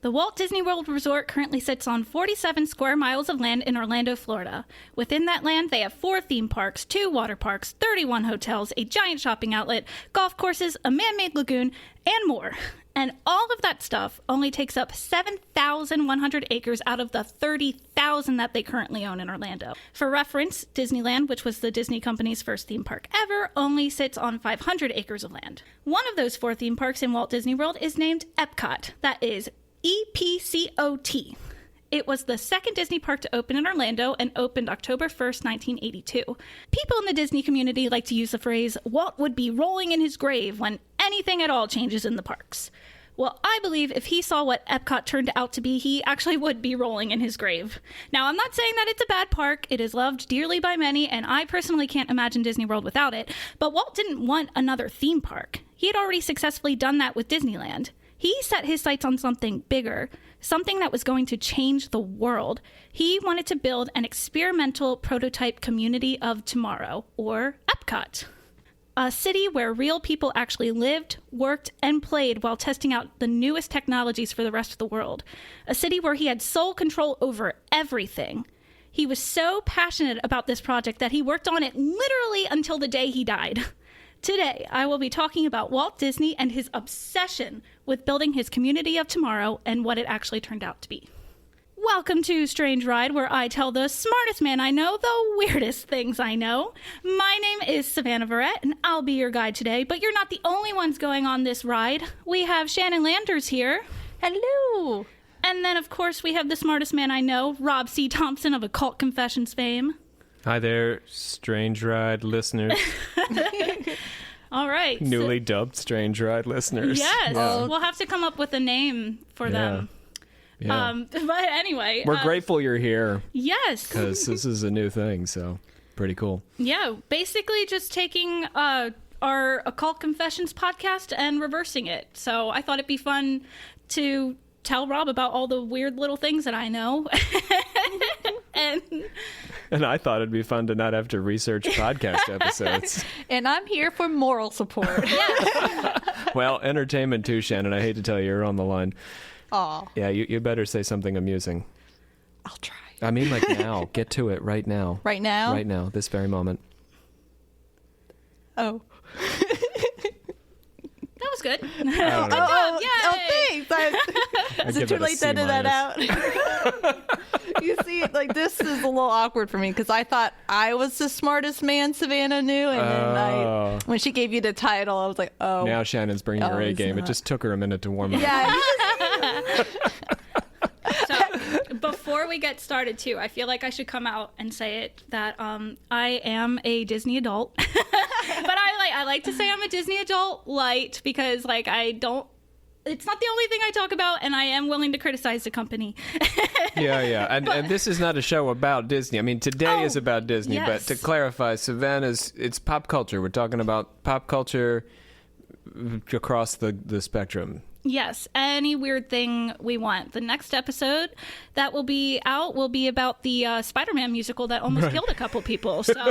The Walt Disney World Resort currently sits on 47 square miles of land in Orlando, Florida. Within that land, they have 4 theme parks, 2 water parks, 31 hotels, a giant shopping outlet, golf courses, a man-made lagoon, and more. And all of that stuff only takes up 7,100 acres out of the 30,000 that they currently own in Orlando. For reference, Disneyland, which was the Disney company's first theme park ever, only sits on 500 acres of land. One of those 4 theme parks in Walt Disney World is named EPCOT. That is EPCOT. It was the second Disney park to open in Orlando and opened October 1st, 1982. People in the Disney community like to use the phrase, Walt would be rolling in his grave when anything at all changes in the parks. Well, I believe if he saw what Epcot turned out to be, he actually would be rolling in his grave. Now, I'm not saying that it's a bad park. It is loved dearly by many, and I personally can't imagine Disney World without it. But Walt didn't want another theme park. He had already successfully done that with Disneyland. He set his sights on something bigger, something that was going to change the world. He wanted to build an experimental prototype community of tomorrow, or EPCOT. A city where real people actually lived, worked, and played while testing out the newest technologies for the rest of the world. A city where he had sole control over everything. He was so passionate about this project that he worked on it literally until the day he died. Today, I will be talking about Walt Disney and his obsession with building his community of tomorrow and what it actually turned out to be. Welcome to Strange Ride, where I tell the smartest man I know the weirdest things I know. My name is Savannah Verrett, and I'll be your guide today, but you're not the only ones going on this ride. We have Shannon Landers here. Hello. And then, of course, we have the smartest man I know, Rob C. Thompson of Occult Confessions fame. Hi there, Strange Ride listeners. All right. Newly dubbed Strange Ride listeners. Yes. Yeah. We'll have to come up with a name for them. Yeah. But anyway. We're grateful you're here. Yes. Because this is a new thing, so pretty cool. Yeah. Basically just taking our Occult Confessions podcast and reversing it. So I thought it'd be fun to tell Rob about all the weird little things that I know. And I thought it'd be fun to not have to research podcast episodes. And I'm here for moral support. Well, entertainment too, Shannon. I hate to tell you, you're on the line. Aw. Yeah, you better say something amusing. I'll try. I mean, like now. Get to it right now. Right now? Right now, this very moment. Oh. That was good. Thanks. Is it too late to edit that out? You see, like, this is a little awkward for me because I thought I was the smartest man Savannah knew, and then when she gave you the title, I was like, oh. Now Shannon's bringing her A game. Not. It just took her a minute to warm up. Yeah. So before we get started, too, I feel like I should come out and say it that I am a Disney adult, but I like to say I'm a Disney adult light because like it's not the only thing I talk about, and I am willing to criticize the company. Yeah. And this is not a show about Disney. I mean, today is about Disney, yes. But to clarify, it's pop culture. We're talking about pop culture across the spectrum. Yes, any weird thing we want. The next episode that will be out will be about the Spider-Man musical that almost killed a couple people. So, so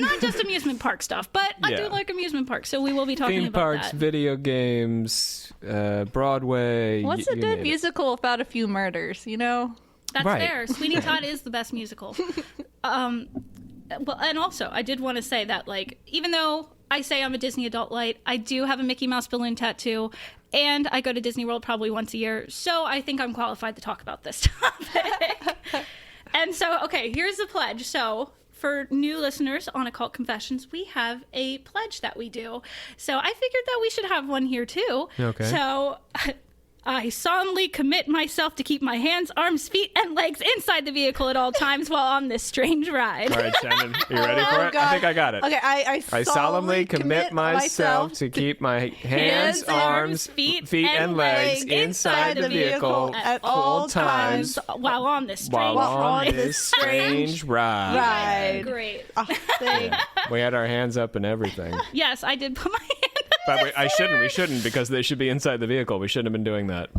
not just amusement park stuff, but I do like amusement parks, so we will be talking theme about parks, that. video games, Broadway. What's a good musical without a few murders, you know? That's fair. Sweeney Todd is the best musical. Well, and also, I did want to say that, like, even though I say I'm a Disney adult light, I do have a Mickey Mouse balloon tattoo, and I go to Disney World probably once a year, so I think I'm qualified to talk about this topic. And so, okay, here's the pledge. So, for new listeners on Occult Confessions, we have a pledge that we do. So, I figured that we should have one here, too. Okay. So, I solemnly commit myself to keep my hands, arms, feet, and legs inside the vehicle at all times while on this strange ride. All right, Shannon, are you ready for it? God. I think I got it. Okay, I solemnly commit myself to keep my hands, arms, feet, and legs inside the vehicle at all times while on this strange ride. Great. We had our hands up and everything. Yes, I did put my hand up. But we shouldn't, because they should be inside the vehicle. We shouldn't have been doing that.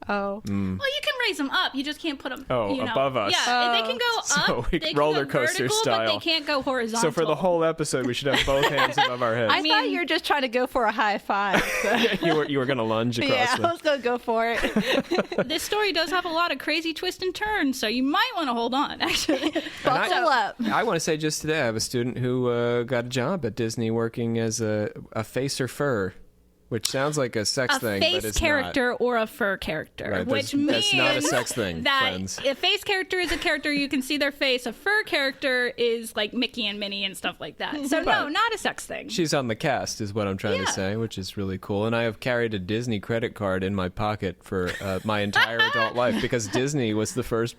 Oh. Well, you can raise them up. You just can't put them. Above us. Yeah, they can go up. So they can roller go coaster vertical, style. but they can't go horizontal. So for the whole episode, we should have both hands above our heads. I thought you were just trying to go for a high five. So. you were going to lunge across. Yeah, I was going to go for it. This story does have a lot of crazy twists and turns, so you might want to hold on. Actually, buckle up. I want to say just today, I have a student who got a job at Disney working as a face or fur. Which sounds like a sex thing, but it's not. A face character or a fur character, right, which means that's not a sex thing, that friends. A face character is a character you can see their face. A fur character is like Mickey and Minnie and stuff like that. So no, not a sex thing. She's on the cast, is what I'm trying to say, which is really cool. And I have carried a Disney credit card in my pocket for my entire adult life because Disney was the first,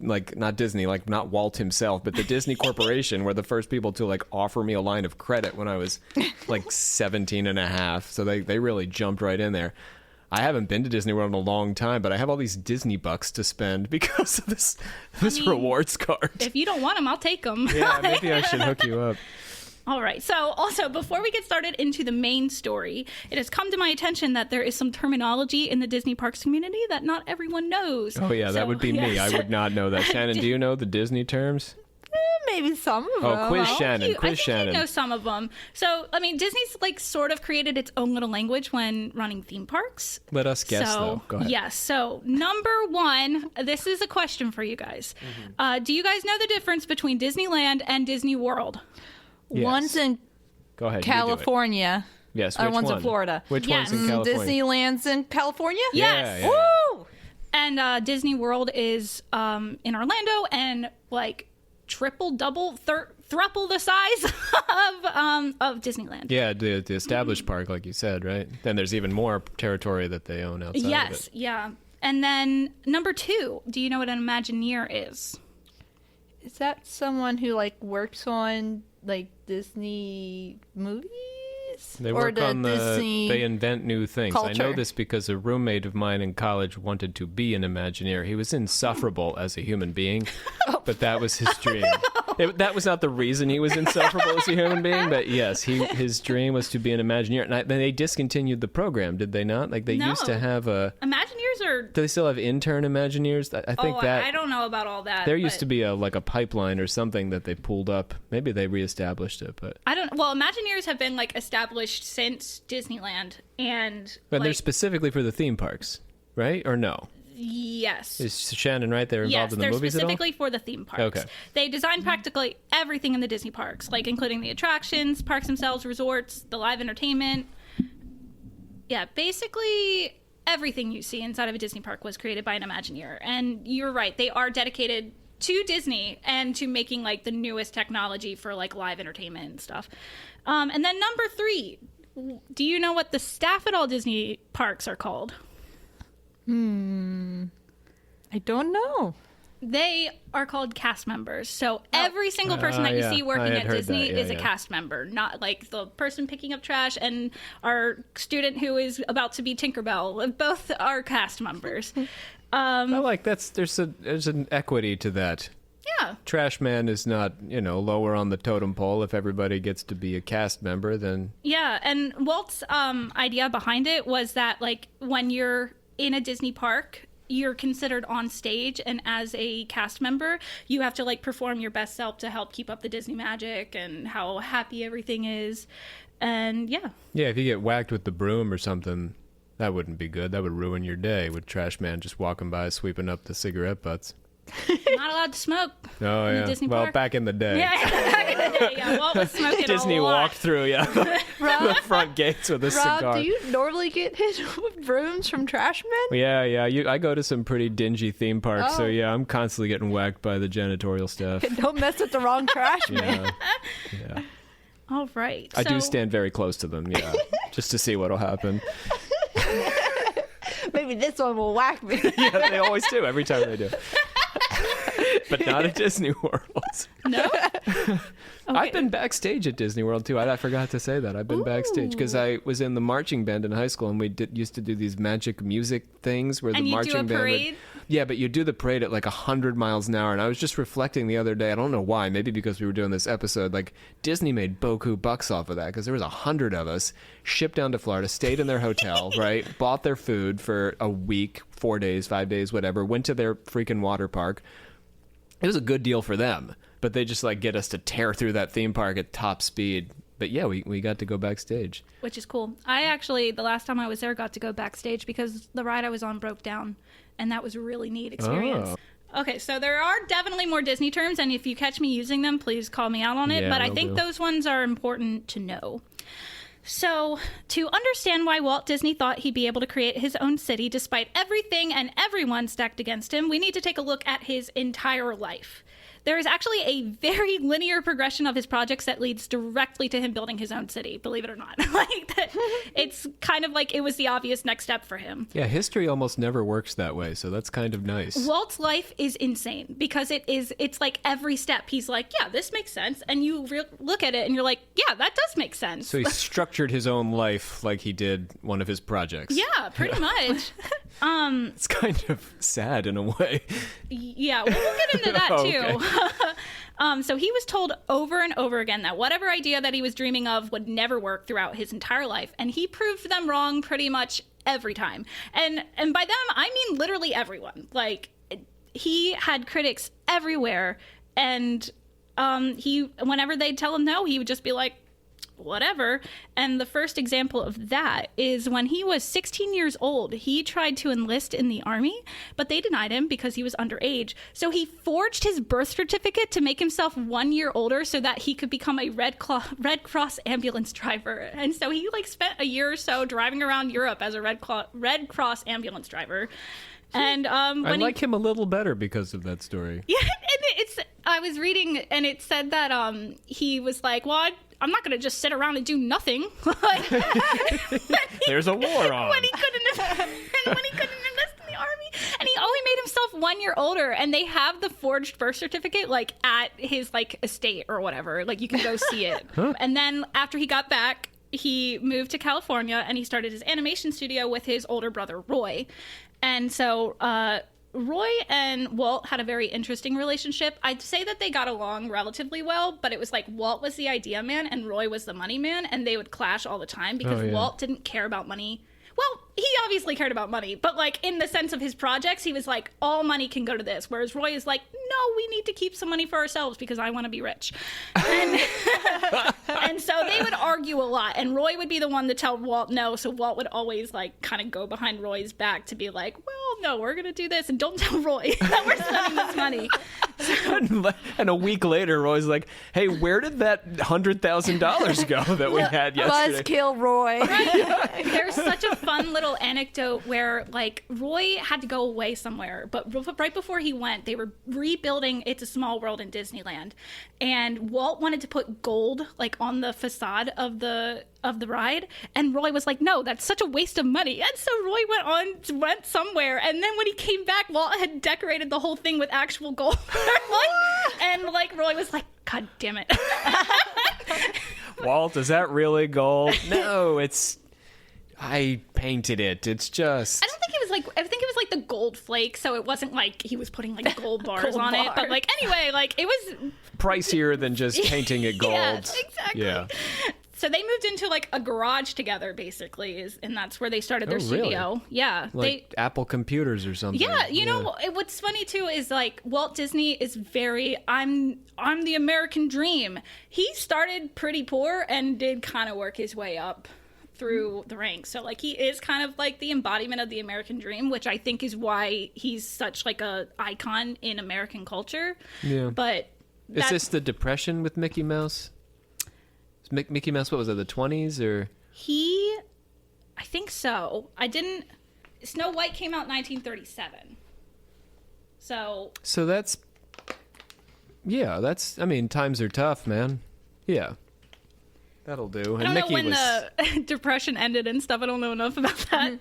not Disney, like not Walt himself, but the Disney Corporation were the first people to like offer me a line of credit when I was like 17 and a half. So they really jumped right in there. I haven't been to Disney World in a long time, but I have all these Disney bucks to spend because of this rewards card. If you don't want them, I'll take them. Yeah, maybe I should hook you up. All right. So also, before we get started into the main story, it has come to my attention that there is some terminology in the Disney Parks community that not everyone knows. Oh, yeah, that would be me. I would not know that. Shannon, do you know the Disney terms? Maybe some of them. Oh, quiz Shannon. I think you know some of them. So, I mean, Disney's like sort of created its own little language when running theme parks. Let us guess, though. Go ahead. Yes. So, number one, this is a question for you guys. Do you guys know the difference between Disneyland and Disney World? Yes. One's in Go ahead, California. Yes, or which one's one? in Florida. Which one's in California? Disneyland's in California? Yes. Yeah. Woo! And Disney World is in Orlando and like triple, double, thruple the size of Disneyland. Yeah, the established park, like you said, right? Then there's even more territory that they own outside of it. Yes, yeah. And then number two, do you know what an Imagineer is? Is that someone who like works on like Disney movies? They or work the on Disney they invent new things. culture? I know this because a roommate of mine in college wanted to be an Imagineer. He was insufferable as a human being, but that was his dream. That was not the reason he was insufferable as a human being, but yes, his dream was to be an Imagineer. And they discontinued the program, did they not? Like they used to have a... Imagineers are... Do they still have intern Imagineers? I think I don't know about all that. There used to be a pipeline or something that they pulled up. Maybe they reestablished it, but... Well, Imagineers have been like established since Disneyland, and But they're specifically for the theme parks, right? Or no? Yes. Is Shannon right? They're involved in the movies at all? Yes, they're specifically for the theme parks. Okay. They design practically everything in the Disney parks, like including the attractions, parks themselves, resorts, the live entertainment. Yeah, basically everything you see inside of a Disney park was created by an Imagineer. And you're right, they are dedicated to Disney and to making like the newest technology for like live entertainment and stuff. And then number three, do you know what the staff at all Disney parks are called? I don't know. They are called cast members. So every single person that you see working at Disney is a cast member, not like the person picking up trash and our student who is about to be Tinkerbell. Both are cast members. I like there's an equity to that. Yeah. Trash man is not, lower on the totem pole. If everybody gets to be a cast member, then... Yeah, and Walt's idea behind it was that, like, when you're in a Disney park, you're considered on stage, and as a cast member, you have to, like, perform your best self to help keep up the Disney magic and how happy everything is. And, yeah. Yeah, if you get whacked with the broom or something, that wouldn't be good. That would ruin your day with trash man just walking by sweeping up the cigarette butts. Not allowed to smoke. Oh, yeah. Disney well, park. back in the day. Yeah, back in the day, yeah. Walt was smoking Disney a lot. walked through, the front gates with a cigar. Rob, do you normally get hit with brooms from trash men? Yeah. I go to some pretty dingy theme parks, so yeah, I'm constantly getting whacked by the janitorial staff. Don't mess with the wrong trash man. Yeah. All right. I do stand very close to them, just to see what'll happen. Maybe this one will whack me. Yeah, they always do, every time they do. But not at Disney World. No? I've been backstage at Disney World too. I forgot to say that. I've been backstage because I was in the marching band in high school, and we used to do these magic music things where the marching band would, yeah, but you do the parade at like 100 miles an hour. And I was just reflecting the other day. I don't know why. Maybe because we were doing this episode. Like Disney made beaucoup bucks off of that because there was 100 of us shipped down to Florida, stayed in their hotel, right? Bought their food for a week, 4 days, 5 days, whatever. Went to their freaking water park. It was a good deal for them, but they just like get us to tear through that theme park at top speed. But yeah, we got to go backstage. Which is cool. I actually, the last time I was there, got to go backstage because the ride I was on broke down, and that was a really neat experience. Oh. Okay, so there are definitely more Disney terms, and if you catch me using them, please call me out on it. Yeah, but I think those ones are important to know. So, to understand why Walt Disney thought he'd be able to create his own city despite everything and everyone stacked against him, we need to take a look at his entire life. There is actually a very linear progression of his projects that leads directly to him building his own city, believe it or not. It's kind of like it was the obvious next step for him. Yeah, history almost never works that way, so that's kind of nice. Walt's life is insane because it's like every step he's like, yeah, this makes sense. And you look at it and you're like, yeah, that does make sense. So he structured his own life like he did one of his projects. Yeah, pretty much. It's kind of sad in a way. Yeah, we'll get into that too. So he was told over and over again that whatever idea that he was dreaming of would never work throughout his entire life, and he proved them wrong pretty much every time. And by them, I mean literally everyone. Like, he had critics everywhere, and whenever they'd tell him no, he would just be like, whatever. And the first example of that is when he was 16 years old. He tried to enlist in the army, but they denied him because he was underage. So he forged his birth certificate to make himself 1 year older so that he could become a Red Cross ambulance driver. And so he spent a year or so driving around Europe as a Red Cross ambulance driver. And I like him a little better because of that story. Yeah, and I was reading, and it said that he was like, well, I'm not going to just sit around and do nothing. There's a war on. When he couldn't enlist in the army. And he only made himself 1 year older. And they have the forged birth certificate at his estate or whatever. You can go see it. Huh? And then after he got back, he moved to California and he started his animation studio with his older brother, Roy. And so Roy and Walt had a very interesting relationship. I'd say that they got along relatively well, but it was Walt was the idea man and Roy was the money man, and they would clash all the time because Walt didn't care about money. Well, he obviously cared about money, but in the sense of his projects, he was like, all money can go to this. Whereas Roy is like, no, we need to keep some money for ourselves because I want to be rich. And so they would argue a lot. And Roy would be the one to tell Walt no. So Walt would always kind of go behind Roy's back to be like, well, no, we're going to do this. And don't tell Roy that we're spending this money. And a week later, Roy's like, hey, where did that $100,000 go that we had yesterday? Buzzkill Roy. Right? There's such a fun little anecdote where Roy had to go away somewhere, but right before he went, they were rebuilding It's a Small World in Disneyland, and Walt wanted to put gold on the facade of the ride, and Roy was like, no, that's such a waste of money. And so Roy went somewhere, and then when he came back, Walt had decorated the whole thing with actual gold. And Roy was like, God damn it. Walt, is that really gold? No, I painted it. It's just... I don't think it was I think it was the gold flake, so it wasn't he was putting gold bars on it. But anyway, it was pricier than just painting it gold. Yeah, exactly. Yeah. So they moved into a garage together, basically, and that's where they started their studio. Really? Yeah, Apple computers or something. Yeah, you know what's funny too is Walt Disney is very I'm the American dream. He started pretty poor and did kind of work his way up through the ranks. So he is kind of the embodiment of the American dream, which I think is why he's such a icon in American culture. Yeah. But is this the Depression with Mickey Mouse? Mickey Mouse, what was it, the 20s or? I think so. Snow White came out in 1937. So that's, times are tough, man. Yeah. That'll do. I don't know when the Depression ended and stuff. I don't know enough about that.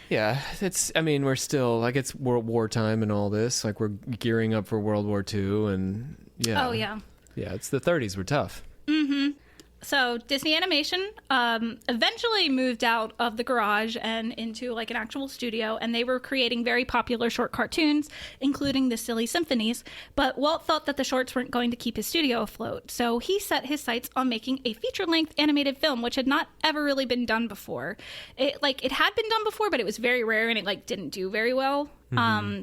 Yeah, we're still, it's World War time and all this. We're gearing up for World War II and, yeah. Oh, yeah. Yeah, it's the 30s were tough. So Disney Animation eventually moved out of the garage and into like an actual studio, and they were creating very popular short cartoons, including the Silly Symphonies. But Walt felt that the shorts weren't going to keep his studio afloat, so he set his sights on making a feature-length animated film, which had not ever really been done before. It had been done before, but it was very rare and it didn't do very well.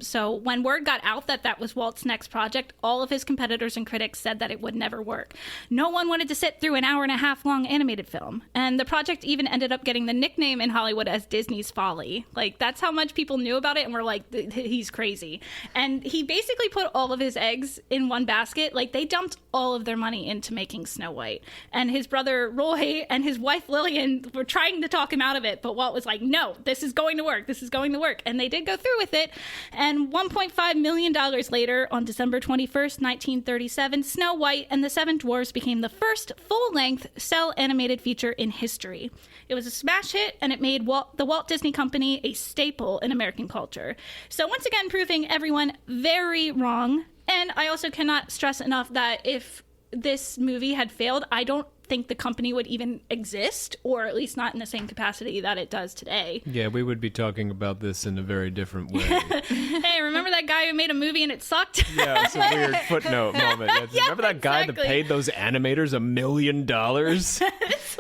So when word got out that that was Walt's next project, all of his competitors and critics said that it would never work. No one wanted to sit through an hour-and-a-half-long animated film. And the project even ended up getting the nickname in Hollywood as Disney's Folly. That's how much people knew about it and were like, he's crazy. And he basically put all of his eggs in one basket. They dumped all of their money into making Snow White. And his brother Roy and his wife Lillian were trying to talk him out of it, but Walt was like, no, this is going to work. This is going to work. And they did go through with it. And $1.5 million later, on December 21st, 1937, Snow White and the Seven Dwarfs became the first full-length cell animated feature in history. It was a smash hit, and it made the Walt Disney Company a staple in American culture. So once again, proving everyone very wrong. And I also cannot stress enough that if this movie had failed, I don't think the company would even exist, or at least not in the same capacity that it does today. Yeah, we would be talking about this in a very different way. Hey, remember that guy who made a movie and it sucked? Yeah, it's a weird footnote moment. Yeah, remember that guy that paid those animators $1 million? It's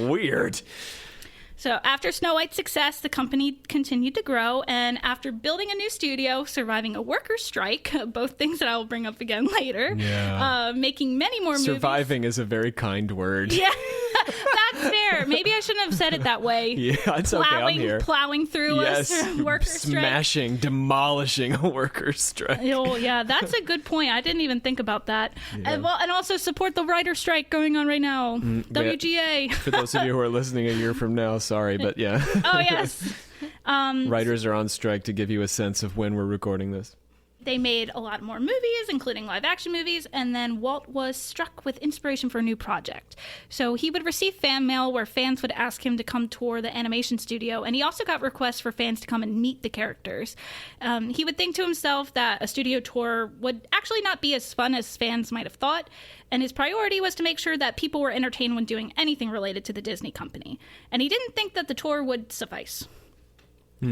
weird. So after Snow White's success, the company continued to grow, and after building a new studio, surviving a workers' strike, both things that I will bring up again later, making many more movies. Surviving is a very kind word. Yeah, that's fair. Maybe I shouldn't have said it that way. Yeah, it's okay, I'm here. Plowing through a workers' strike. Smashing, demolishing a workers' strike. Oh, yeah, that's a good point. I didn't even think about that. Yeah. And also support the writer's strike going on right now. WGA. For those of you who are listening a year from now, sorry, but yeah. Oh, yes. Writers are on strike, to give you a sense of when we're recording this. They made a lot more movies, including live-action movies, and then Walt was struck with inspiration for a new project. So he would receive fan mail where fans would ask him to come tour the animation studio, and he also got requests for fans to come and meet the characters. He would think to himself that a studio tour would actually not be as fun as fans might have thought, and his priority was to make sure that people were entertained when doing anything related to the Disney company. And he didn't think that the tour would suffice.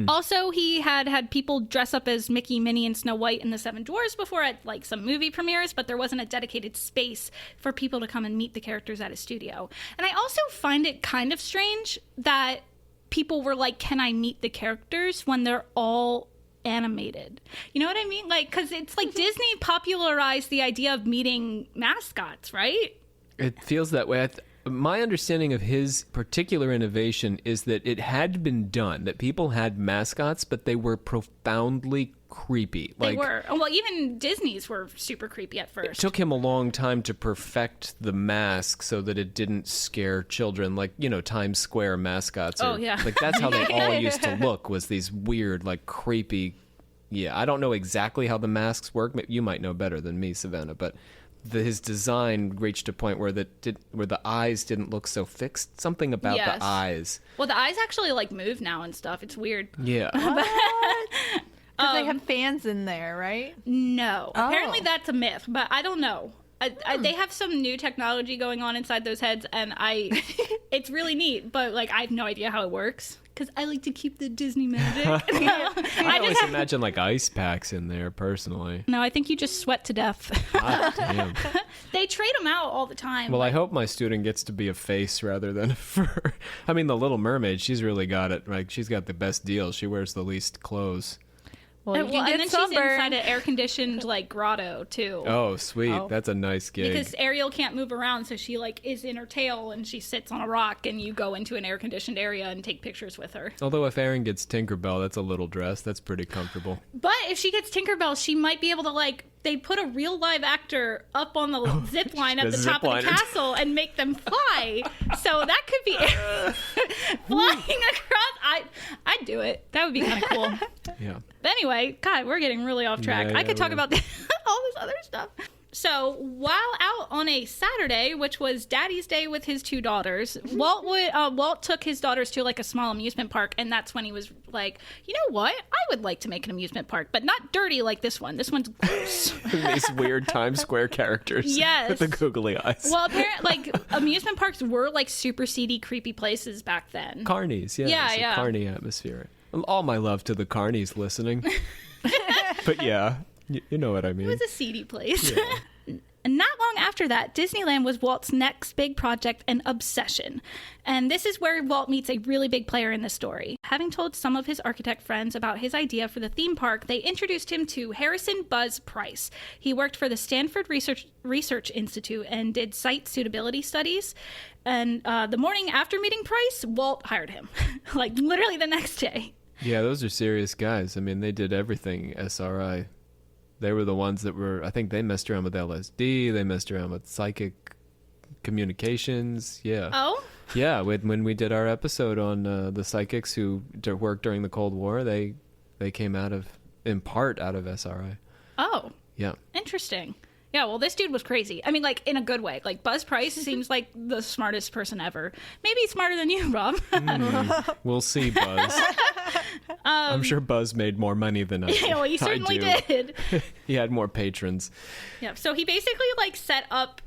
Also, he had people dress up as Mickey, Minnie, and Snow White and the Seven Dwarfs before at some movie premieres, but there wasn't a dedicated space for people to come and meet the characters at his studio. And I also find it kind of strange that people were like, can I meet the characters when they're all animated? You know what I mean? Because it's Disney popularized the idea of meeting mascots, right? It feels that way. My understanding of his particular innovation is that it had been done, that people had mascots, but they were profoundly creepy. They were. Well, even Disney's were super creepy at first. It took him a long time to perfect the mask so that it didn't scare children, Times Square mascots. That's how they all used to look, was these weird, creepy... Yeah, I don't know exactly how the masks work. You might know better than me, Savannah, but... his design reached a point where the eyes didn't look so fixed. Something about the eyes. Well, the eyes actually move now and stuff. It's weird. Yeah. Because they have fans in there, right? No. Oh. Apparently that's a myth, but I don't know. They have some new technology going on inside those heads, and it's really neat, but I have no idea how it works. Because I like to keep the Disney magic. I always imagine ice packs in there, personally. No, I think you just sweat to death. God damn. They trade them out all the time. Well, I hope my student gets to be a face rather than a fur. I mean, the Little Mermaid, she's really got it. She's got the best deal. She wears the least clothes. Well, and then she's inside an air-conditioned grotto too. Oh, sweet! Oh. That's a nice gig. Because Ariel can't move around, so she is in her tail and she sits on a rock, and you go into an air-conditioned area and take pictures with her. Although if Erin gets Tinkerbell, that's a little dress. That's pretty comfortable. But if she gets Tinkerbell, she might be able to they put a real live actor up on the zip line at the top of the castle and make them fly. So that could be flying across. I'd do it. That would be kind of cool. Yeah. But anyway, God, we're getting really off track. I could talk about all this other stuff. So while out on a Saturday, which was Daddy's Day with his two daughters, Walt took his daughters to like a small amusement park, and that's when he was like, you know what? I would like to make an amusement park, but not dirty like this one. This one's gross. These weird Times Square characters. Yes. With the googly eyes. Well, apparently, like, amusement parks were like super seedy, creepy places back then. Carnies, yeah. Yeah, it's a yeah. carny atmosphere. All my love to the carnies listening. But yeah, you know what I mean. It was a seedy place. Yeah. And not long after that, Disneyland was Walt's next big project and obsession. And this is where Walt meets a really big player in the story. Having told some of his architect friends about his idea for the theme park, they introduced him to Harrison Buzz Price. He worked for the Stanford Research Institute and did site suitability studies. And the morning after meeting Price, Walt hired him. Like, literally the next day. Yeah, those are serious guys. I mean, they did everything SRI. They were the ones that were, I think they messed around with LSD. They messed around with psychic communications. Yeah. Oh? Yeah, when we did our episode on the psychics who worked during the Cold War, they came in part out of SRI. Oh. Yeah. Interesting. Yeah, well, this dude was crazy. I mean, like, in a good way. Like, Buzz Price seems like the smartest person ever. Maybe smarter than you, Rob. We'll see, Buzz. I'm sure Buzz made more money than I Yeah, well, he certainly I do. did. He had more patrons. Yeah, so he basically, like, set up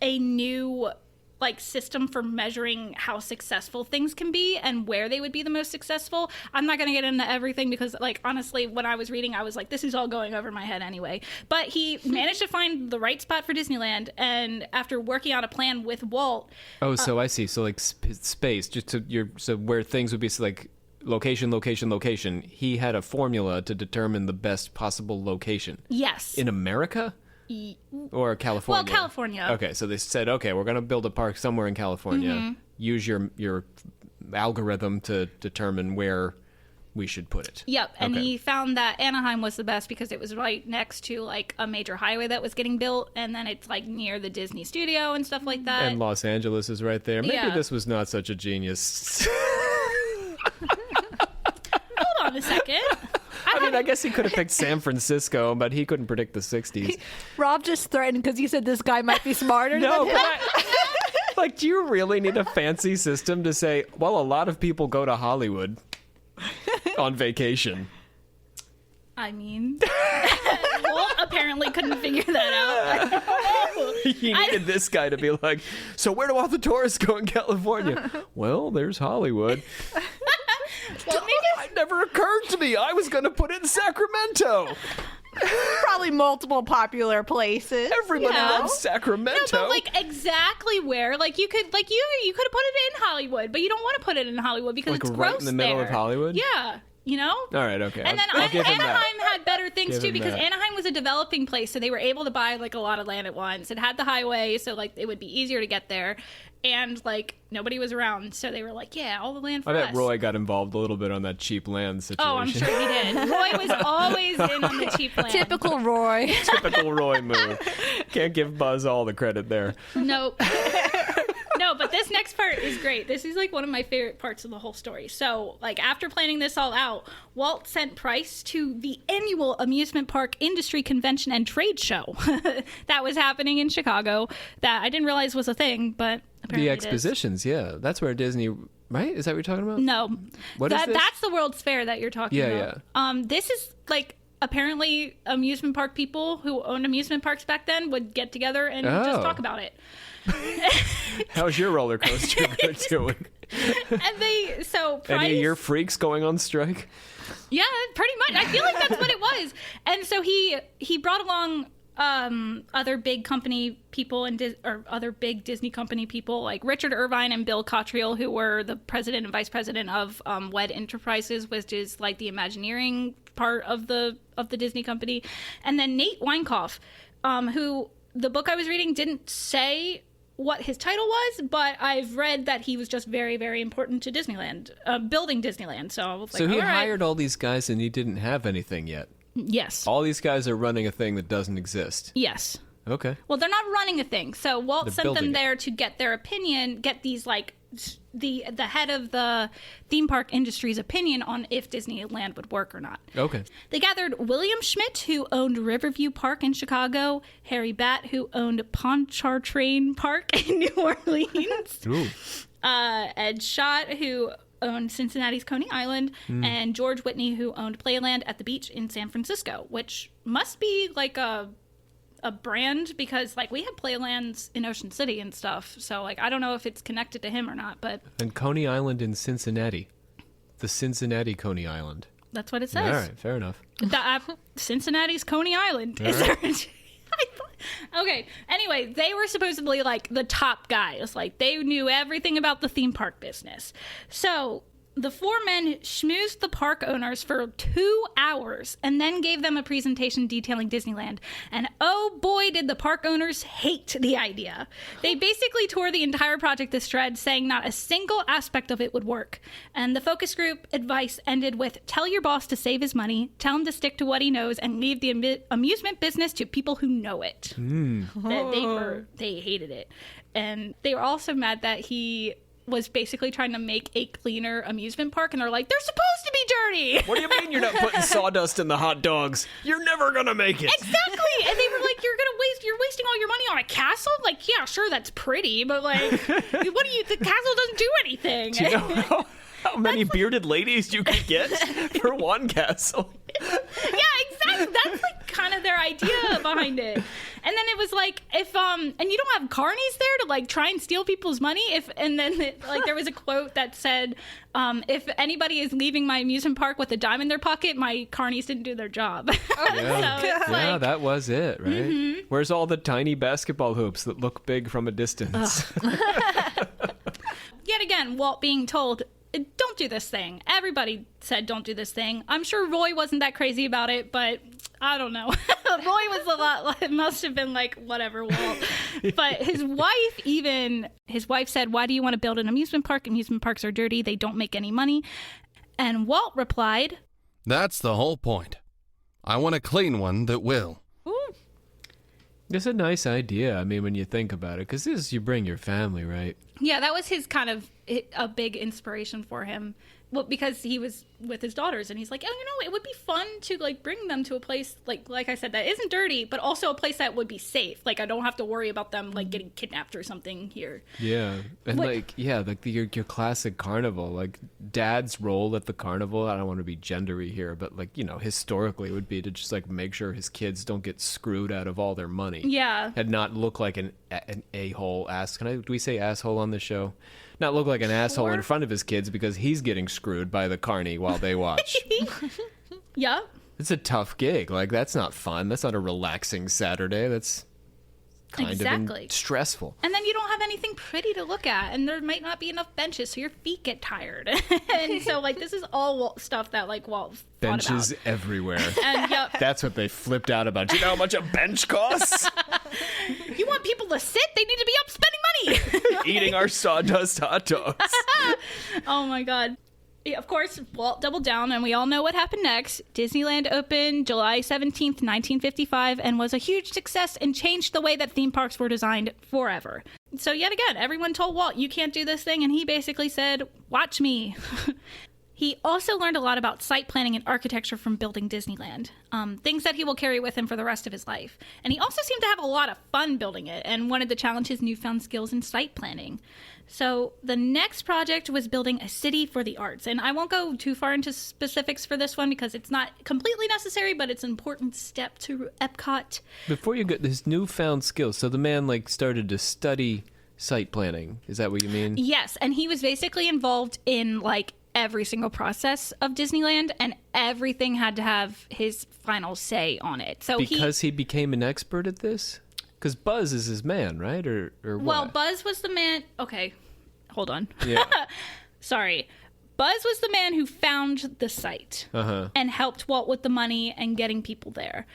a new, like, system for measuring how successful things can be and where they would be the most successful. I'm not going to get into everything because, like, honestly, when I was reading, I was like, this is all going over my head anyway. But he managed to find the right spot for Disneyland, and after working out a plan with Walt... Oh, so I see. So, like, space, just so where things would be, so like, location, location, location. He had a formula to determine the best possible location. Yes. In America? Or California? Well, California. Okay, so they said, okay, we're going to build a park somewhere in California. Mm-hmm. Use your algorithm to determine where we should put it. Yep, and Okay. he found that Anaheim was the best because it was right next to, like, a major highway that was getting built, and then it's, like, near the Disney studio and stuff like that. And Los Angeles is right there. Maybe Yeah. this was not such a genius. Hold on a second. I mean, I guess he could have picked San Francisco, but he couldn't predict the 60s. Rob just threatened because you said this guy might be smarter No, than him. but like, do you really need a fancy system to say, well, a lot of people go to Hollywood on vacation? I mean, Walt apparently couldn't figure that out. He needed this guy to be like, so where do all the tourists go in California? Well, there's Hollywood. Well, maybe It never occurred to me. I was going to put it in Sacramento. Probably multiple popular places. Everybody Yeah. loves Sacramento. no, but like exactly where? Like you could have put it in Hollywood, but you don't want to put it in Hollywood because Like it's right gross in the middle there. of Hollywood? Yeah, you know. All right, okay. And then I'll give him that. Anaheim had better things Give too him because that. Anaheim was a developing place, so they were able to buy like a lot of land at once. It had the highway, so like it would be easier to get there, and like nobody was around, so they were like, yeah, all the land for I us. bet Roy got involved a little bit on that cheap land situation. Oh, I'm sure he did. Roy was always in on the cheap land. Typical Roy. Typical Roy move. Can't give Buzz all the credit there. Nope. No, but this next part is great. This is like one of my favorite parts of the whole story. So, like, after planning this all out, Walt sent Price to the annual amusement park industry convention and trade show that was happening in Chicago that I didn't realize was a thing, but apparently The it is. expositions, yeah. That's where Disney, right? Is that what you're talking about? No. What is this? That's the World's Fair that you're talking about. Yeah. This is like apparently amusement park people who owned amusement parks back then would get together and just Oh. talk about it. How's your roller coaster doing? And Price, Any of your freaks going on strike? yeah, pretty much. I feel like that's what it was. And so he brought along other big company people or other big Disney company people like Richard Irvine and Bill Cottrell, who were the president and vice president of WED Enterprises, which is like the Imagineering part of the Disney company, and then Nate Weinkauf, who the book I was reading didn't say what his title was, but I've read that he was just very, very important to Disneyland, building Disneyland. So I was like, So he all right. hired all these guys and he didn't have anything yet. Yes. All these guys are running a thing that doesn't exist. Yes. Okay. Well, they're not running a thing. So Walt They're sent building them it. there to get their opinion, get these like the head of the theme park industry's opinion on if Disneyland would work or not. Okay. They gathered William Schmidt, who owned Riverview Park in Chicago, Harry Batt, who owned Pontchartrain Park in New Orleans, Ooh. Ed Schott, who owned Cincinnati's Coney Island, and George Whitney, who owned Playland at the beach in San Francisco, which must be like a brand, because like we have Playlands in Ocean City and stuff, so like I don't know if it's connected to him or not, but And Coney Island in Cincinnati. The Cincinnati Coney Island. that's what it says. All right, fair enough. Cincinnati's Coney Island. Is there? Okay. Anyway, they were supposedly like the top guys. Like they knew everything about the theme park business. So the four men schmoozed the park owners for 2 hours and then gave them a presentation detailing Disneyland. And oh boy, did the park owners hate the idea. They basically tore the entire project to shreds, saying not a single aspect of it would work. And the focus group advice ended with, tell your boss to save his money, tell him to stick to what he knows, and leave the amusement business to people who know it. They hated it. And they were also mad that he was basically trying to make a cleaner amusement park, and they're like, they're supposed to be dirty. What do you mean you're not putting sawdust in the hot dogs? You're never gonna make it. Exactly. And they were like, you're wasting all your money on a castle? Like, yeah, sure, that's pretty, but like, the castle doesn't do anything. Do you know how many bearded ladies you could get for one castle? Yeah, exactly. That's like kind of their idea behind it. And then it was like, if and you don't have carnies there to like try and steal people's money. There was a quote that said, if anybody is leaving my amusement park with a dime in their pocket, my carnies didn't do their job. Yeah, So it's yeah, like, that was it, right? Where's all the tiny basketball hoops that look big from a distance? yet again, Walt being told, don't do this thing. Everybody said don't do this thing. I'm sure Roy wasn't that crazy about it, but I don't know. Roy was it must have been like, whatever, Walt. But his wife said, why do you want to build an amusement park? Amusement parks are dirty. They don't make any money. And Walt replied, that's the whole point. I want a clean one that will. ooh, It's a nice idea. I mean, when you think about it, because you bring your family, right? yeah, that was his kind of a big inspiration for him. Well, because he was with his daughters, and he's like, oh, it would be fun to like bring them to a place like I said, that isn't dirty, but also a place that would be safe. Like I don't have to worry about them like getting kidnapped or something here. Yeah, and your classic carnival, like Dad's role at the carnival. I don't want to be gendery here, but like historically, would be to just like make sure his kids don't get screwed out of all their money. Yeah, And not look like an a-hole ass. Do we say asshole on the show? Not look like an asshole in front of his kids because he's getting screwed by the carny while they watch. yeah. It's a tough gig. Like, that's not fun. That's not a relaxing Saturday. That's kind Exactly. of stressful. And then you don't have anything pretty to look at, and there might not be enough benches, so your feet get tired. And so, like, this is all stuff that, like, Walt thought Benches about. everywhere. And, yep. That's what they flipped out about. Do you know how much a bench costs? You want people to sit? They need to be up spending money. Eating our sawdust hot dogs. Oh, my God. Yeah, of course, Walt doubled down, and we all know what happened next. Disneyland opened July 17th, 1955, and was a huge success and changed the way that theme parks were designed forever. So yet again, everyone told Walt, you can't do this thing, and he basically said, watch me. He also learned a lot about site planning and architecture from building Disneyland, things that he will carry with him for the rest of his life. And he also seemed to have a lot of fun building it and wanted to challenge his newfound skills in site planning. So the next project was building a city for the arts. And I won't go too far into specifics for this one because it's not completely necessary, but it's an important step to EPCOT. Before you get this newfound skills, so the man like started to study site planning. Is that what you mean? Yes, and he was basically involved in like every single process of Disneyland, and everything had to have his final say on it. So Because he became an expert at this? Because Buzz is his man, right? Or what? Well, Buzz was the man. Okay, hold on. Yeah. Sorry. Buzz was the man who found the site and helped Walt with the money and getting people there.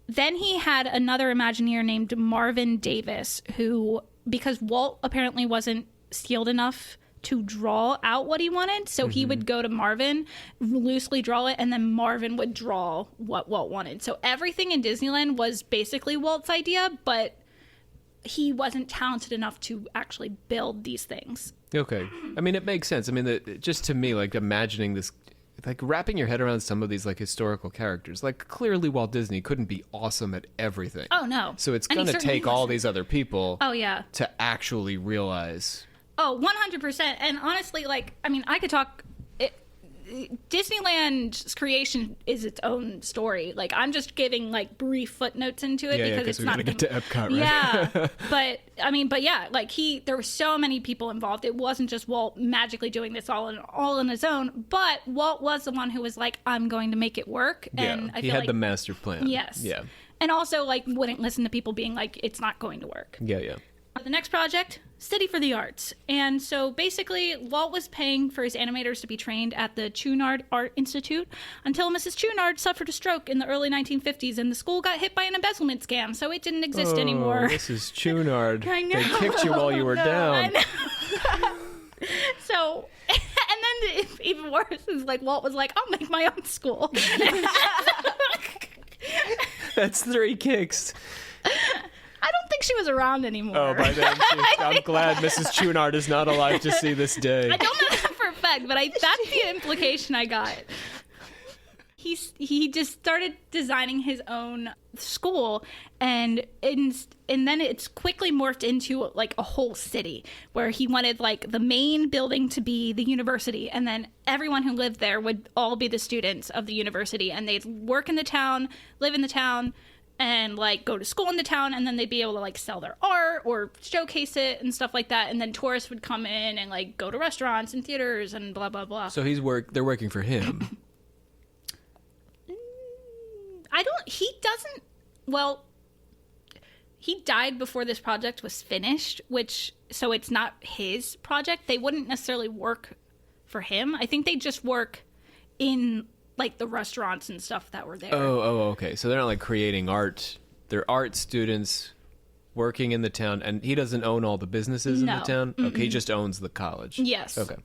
Then he had another Imagineer named Marvin Davis, who, because Walt apparently wasn't skilled enough to draw out what he wanted, so he would go to Marvin, loosely draw it, and then Marvin would draw what Walt wanted. So everything in Disneyland was basically Walt's idea, but he wasn't talented enough to actually build these things. Okay. I mean, it makes sense. I mean, just to me, like, imagining this, like, wrapping your head around some of these, like, historical characters. Like, clearly Walt Disney couldn't be awesome at everything. Oh, no. So it's And he going to certainly take all wasn't. these other people Oh, yeah. to actually realize. Oh, 100%. And honestly, like, I mean, I could talk... Disneyland's creation is its own story. Like, I'm just giving, like, brief footnotes into it because it's we not... gotta get to Epcot, right? Yeah. but yeah, like, there were so many people involved. It wasn't just Walt magically doing this all on his own, but Walt was the one who was like, I'm going to make it work. And Yeah, I he feel had like, the master plan. Yes. Yeah. And also, like, wouldn't listen to people being like, it's not going to work. Yeah. The next project, City for the Arts. And so basically, Walt was paying for his animators to be trained at the Chouinard Art Institute until Mrs. Chouinard suffered a stroke in the early 1950s and the school got hit by an embezzlement scam, so it didn't exist anymore. Mrs. Chouinard. I know. They kicked you while you were down. So, and then even worse is like Walt was like, I'll make my own school. That's 3 kicks. I don't think she was around anymore. Oh, by then, I'm glad Mrs. Chouinard is not alive to see this day. I don't know that for a fact, but that's the implication I got. He just started designing his own school, and then it's quickly morphed into like a whole city where he wanted like the main building to be the university, and then everyone who lived there would all be the students of the university, and they'd work in the town, live in the town, and like go to school in the town, and then they'd be able to like sell their art or showcase it and stuff like that, and then tourists would come in and like go to restaurants and theaters and blah blah blah. So they're working for him. He died before this project was finished, so it's not his project. They wouldn't necessarily work for him. I think they just work in like the restaurants and stuff that were there. Oh, okay. So they're not like creating art. They're art students working in the town, and he doesn't own all the businesses in the town? Okay, he just owns the college. Yes. Okay.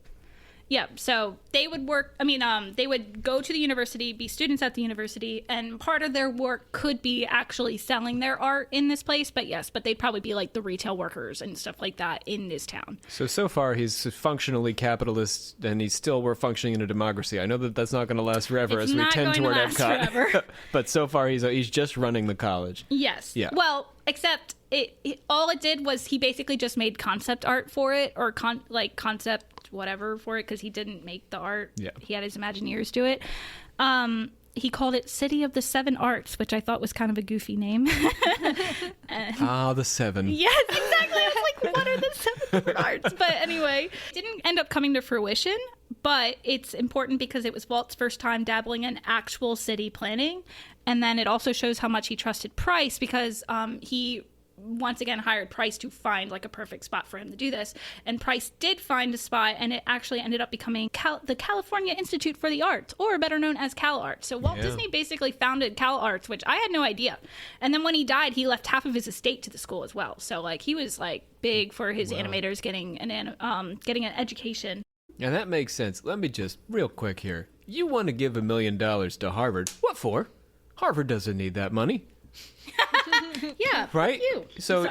Yeah, so they would work, they would go to the university, be students at the university, and part of their work could be actually selling their art in this place, but they'd probably be like the retail workers and stuff like that in this town. So far he's functionally capitalist, and we're functioning in a democracy. I know that that's not going to last forever It's as we not tend going to toward last Epcot. forever. But so far he's just running the college. Yes. Yeah. Well, except all it did was he basically just made concept art for it, or concept whatever for it, because he didn't make the art. Yeah. He had his Imagineers do it. He called it City of the Seven Arts, which I thought was kind of a goofy name. The 7. Yes, exactly. I was like, what are the 7 different arts? But anyway, it didn't end up coming to fruition, but it's important because it was Walt's first time dabbling in actual city planning. And then it also shows how much he trusted Price, because he once again hired Price to find like a perfect spot for him to do this. And Price did find a spot, and it actually ended up becoming the California Institute for the Arts, or better known as CalArts. So Walt Disney basically founded CalArts, which I had no idea. And then when he died, he left half of his estate to the school as well. So like he was like big for his animators getting an education. And that makes sense. Let me just real quick here. You want to give $1 million to Harvard? What for? Harvard doesn't need that money. Yeah, right? You. So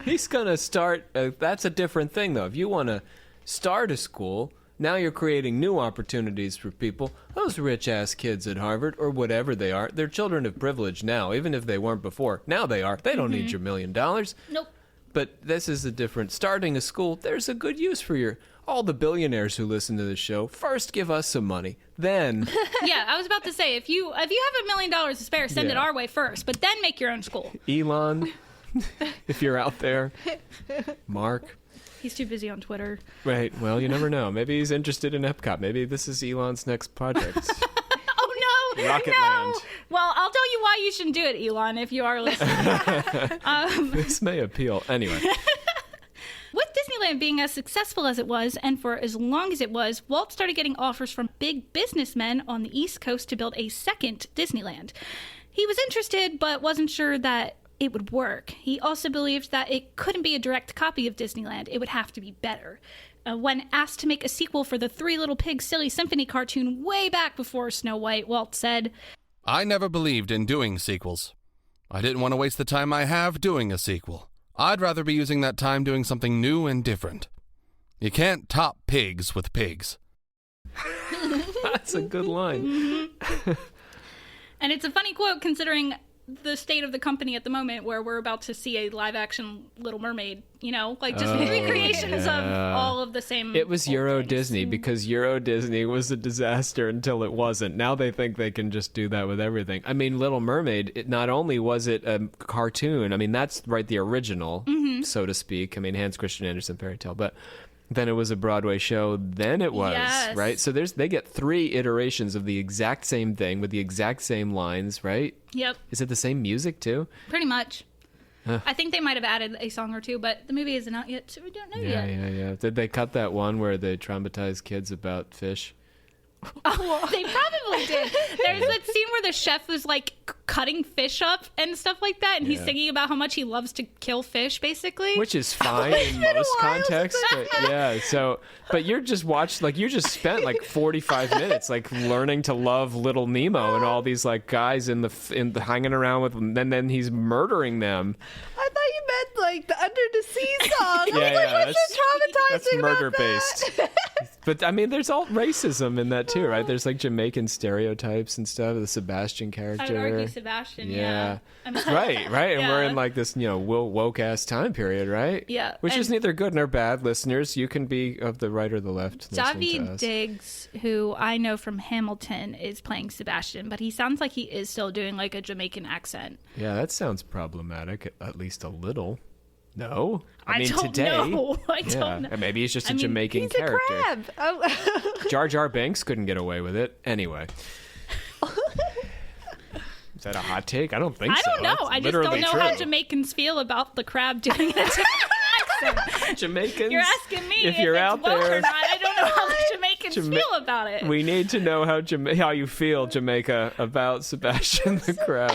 he's gonna start. That's a different thing, though. If you want to start a school, now you're creating new opportunities for people. Those rich ass kids at Harvard or whatever they are, they're children of privilege now, even if they weren't before. Now they are. They don't need your $1 million. Nope. But this is a different. Starting a school, there's a good use for all the billionaires who listen to this show. First, give us some money. Then, yeah, I was about to say, if you have $1 million to spare, send it our way first, but then make your own school. Elon, if you're out there, Mark. He's too busy on Twitter. Right. Well, you never know. Maybe he's interested in Epcot. Maybe this is Elon's next project. Oh no! Rocket no! Land. Well, I'll tell you why you shouldn't do it, Elon, if you are listening. This may appeal. Anyway. With Disneyland being as successful as it was, and for as long as it was, Walt started getting offers from big businessmen on the East Coast to build a second Disneyland. He was interested, but wasn't sure that it would work. He also believed that it couldn't be a direct copy of Disneyland. It would have to be better. When asked to make a sequel for the Three Little Pigs Silly Symphony cartoon way back before Snow White, Walt said, I never believed in doing sequels. I didn't want to waste the time I have doing a sequel. I'd rather be using that time doing something new and different. You can't top pigs with pigs. That's a good line. Mm-hmm. And it's a funny quote considering the state of the company at the moment, where we're about to see a live-action Little Mermaid, like just recreations of all of the same. It was Euro things. Disney, because Euro Disney was a disaster until it wasn't. Now they think they can just do that with everything. I mean, Little Mermaid, not only was it a cartoon, I mean, that's the original, so to speak. I mean, Hans Christian Andersen fairy tale, but then it was a Broadway show, then it was, Yes. right? So they get 3 iterations of the exact same thing with the exact same lines, right? Yep, Is it the same music too? pretty much. I think they might have added a song or two, but the movie isn't out yet, so we don't know yet. Yeah. Did they cut that one where they traumatized kids about fish? Oh, they probably did. There's that scene where the chef was like cutting fish up and stuff like that, and he's singing about how much he loves to kill fish, basically. Which is fine in most contexts, but yeah. So, but you just spent like 45 minutes like learning to love Little Nemo and all these like guys in the hanging around with them, and then he's murdering them. I thought you meant like the Under the Sea song. Yeah, I was like, yeah, what's so traumatizing That's murder about that? based. But I mean, there's all racism in that too, right? There's like Jamaican stereotypes and stuff. The Sebastian character. I would argue Sebastian. Yeah. I mean, Right. And Yeah. we're in like this, woke ass time period, right? Yeah, Which is and- neither good nor bad, listeners. You can be of the right or the left. listening to Daveed us. Diggs, who I know from Hamilton, is playing Sebastian, but he sounds like he is still doing like a Jamaican accent. Yeah, that sounds problematic, at least a little. No? I mean, don't today. know. I don't know. Maybe he's just a I mean, Jamaican He's character. a crab. Oh. Jar Jar Binks couldn't get away with it. Anyway. Is that a hot take? I don't think I so. don't know. It's I just literally don't know how true. Jamaicans feel about the crab doing a Jamaican accent. Jamaicans. You're asking me if you're it's out woke there. or not. I don't know how the Jamaicans feel about it. We need to know how you feel, Jamaica, about Sebastian the Crab.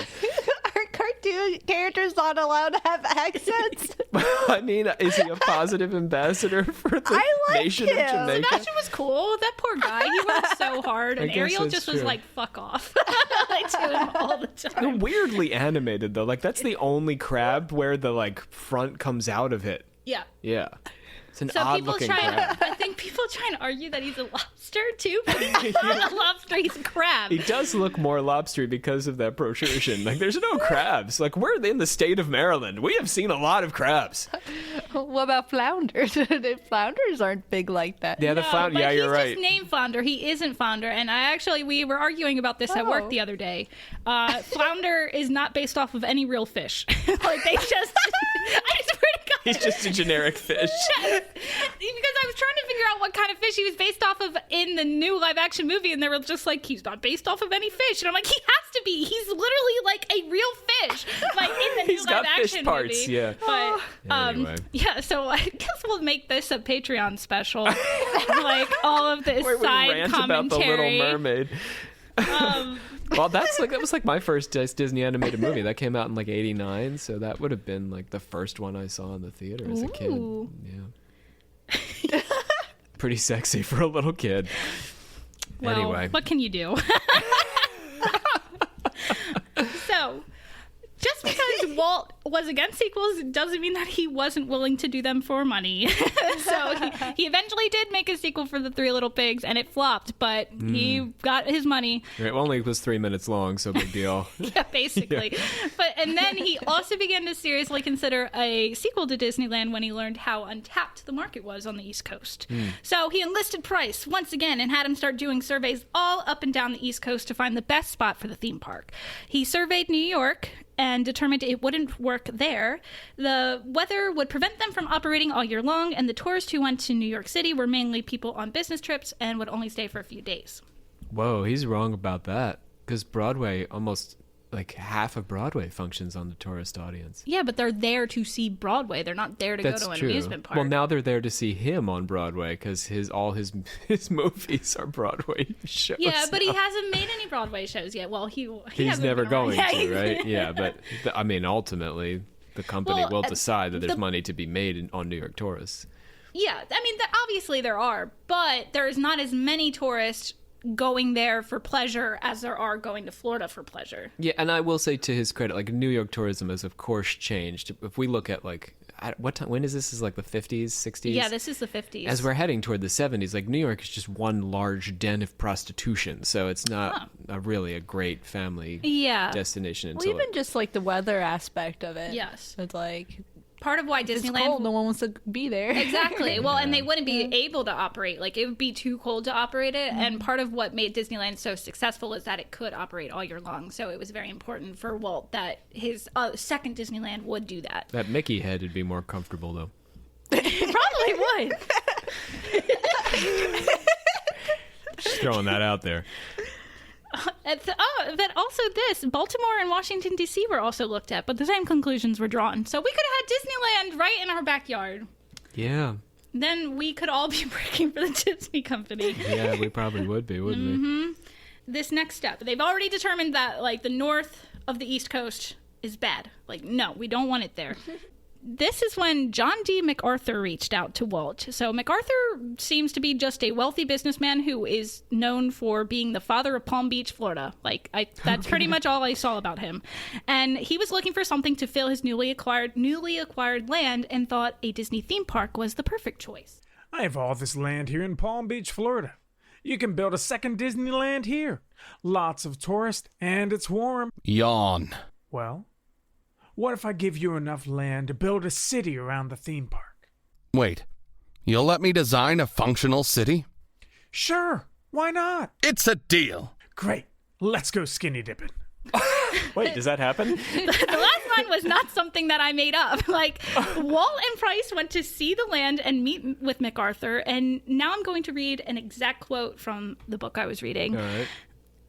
Are cartoon characters not allowed to have accents? I mean, is he a positive ambassador for the I like nation him. of Jamaica? Sebastian was cool. That poor guy. He worked so hard, and guess Ariel that's just was true. like, "Fuck off," like to him all the They're time. weirdly animated though. Like that's the only crab where the like front comes out of it. Yeah. Yeah. It's an So odd people looking try. crab. I think people trying to argue that he's a lobster too, but he's not a lobster. He's a crab. He does look more lobstery because of that protrusion. Like there's no crabs. Like we're in the state of Maryland. We have seen a lot of crabs. What about flounders? The flounders aren't big like that. Yeah, the No, flounder. but Yeah, you're he's right. just named Flounder. He isn't Flounder. And we were arguing about this at work Oh. the other day. Flounder is not based off of any real fish. Like they just, I swear to God. He's just a generic fish. Yes. Because I was trying to figure out what kind of fish he was based off of in the new live action movie, and they were just like, he's not based off of any fish. And I'm like, he has to be. He's literally like a real fish. Like in the new He's got live fish action parts, movie. yeah. But Anyway. yeah, so I guess we'll make this a Patreon special. Like all of this Where we side rant about the Little commentary. Mermaid. Well, that was like my first Disney animated movie. That came out in like '89, so that would have been like the first one I saw in the theater as a kid. Ooh. Yeah. Pretty sexy for a little kid. Well, Anyway. what can you do? So, just because Walt was against sequels doesn't mean that he wasn't willing to do them for money. So he eventually did make a sequel for The Three Little Pigs, and it flopped, but he got his money. It only was 3 minutes long, so big deal. Yeah, basically. And then he also began to seriously consider a sequel to Disneyland when he learned how untapped the market was on the East Coast. So he enlisted Price once again and had him start doing surveys all up and down the East Coast to find the best spot for the theme park. He surveyed New York and determined it wouldn't work there. The weather would prevent them from operating all year long, and the tourists who went to New York City were mainly people on business trips and would only stay for a few days. Whoa, he's wrong about that. Because Broadway, almost like half of Broadway functions on the tourist audience. Yeah, but they're there to see Broadway. They're not there to That's go to an true. amusement park. Well, now they're there to see him on Broadway because all his movies are Broadway shows. Yeah, but he now. hasn't made any Broadway shows yet. Well, he He's hasn't never been around. going to, right? Yeah, but I mean, ultimately, the company Well, will decide that there's the- money to be made on New York tourists. Yeah, I mean, obviously there are, but there's not as many tourists going there for pleasure as there are going to Florida for pleasure. Yeah, and I will say to his credit, like New York tourism has of course changed. If we look at like what time? When is this? Is like the 50s, 60s? Yeah, this is the 50s. As we're heading toward the 70s, like New York is just one large den of prostitution, so it's not really a great family destination. Well, even just like the weather aspect of it. Yes, it's like part of why it's Disneyland. Cold, no one wants to be there. Exactly. Well, and they wouldn't be able to operate. Like, it would be too cold to operate it. And part of what made Disneyland so successful is that it could operate all year long. So it was very important for Walt that his second Disneyland would do that. That Mickey head would be more comfortable, though. Probably would. Just throwing that out there. But also this, Baltimore and Washington, D.C. were also looked at, but the same conclusions were drawn. So we could have had Disneyland right in our backyard. Yeah. Then we could all be working for the Disney company. Yeah, we probably would be, wouldn't we? This next step, they've already determined that, like, the north of the East Coast is bad. Like, no, we don't want it there. This is when John D. MacArthur reached out to Walt. So MacArthur seems to be just a wealthy businessman who is known for being the father of Palm Beach, Florida. That's pretty much all I saw about him. And he was looking for something to fill his newly acquired land and thought a Disney theme park was the perfect choice. I have all this land here in Palm Beach, Florida. You can build a second Disneyland here. Lots of tourists, and it's warm. Yawn. Well, what if I give you enough land to build a city around the theme park? Wait, you'll let me design a functional city? Sure, why not? It's a deal. Great, let's go skinny dipping. Wait, does that happen? The last line was not something that I made up. Walt and Price went to see the land and meet with MacArthur, and now I'm going to read an exact quote from the book I was reading. All right.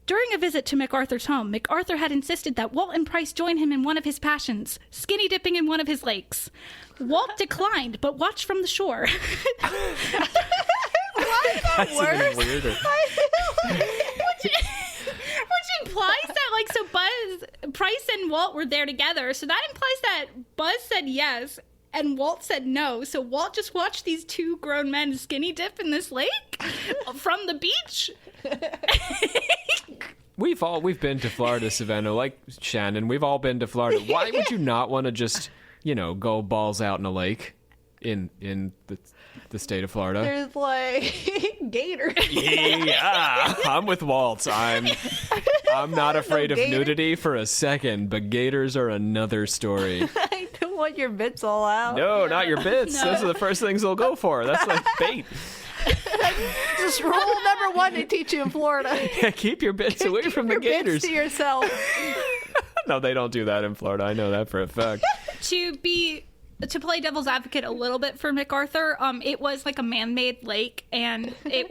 During a visit to MacArthur's home, MacArthur had insisted that Walt and Price join him in one of his passions, skinny dipping in one of his lakes. Walt declined, but watched from the shore. Why is that worse? Even weirder. Which implies that, so Price and Walt were there together, so that implies that Buzz said yes, and Walt said no. So Walt just watched these two grown men skinny dip in this lake from the beach. We've been to Florida, Savannah, like Shannon. We've all been to Florida. Why would you not want to just, go balls out in a lake in the state of Florida? There's gators. Yeah, I'm with Walt. I'm not afraid of nudity for a second, but gators are another story. I don't want your bits all out. No, not your bits. No. Those are the first things they'll go for. That's like bait. Just rule number one they teach you in Florida. Yeah, keep your bits away from the Your gators. bits to yourself. No, they don't do that in Florida. I know that for a fact. To play devil's advocate a little bit for MacArthur, it was like a man-made lake, and they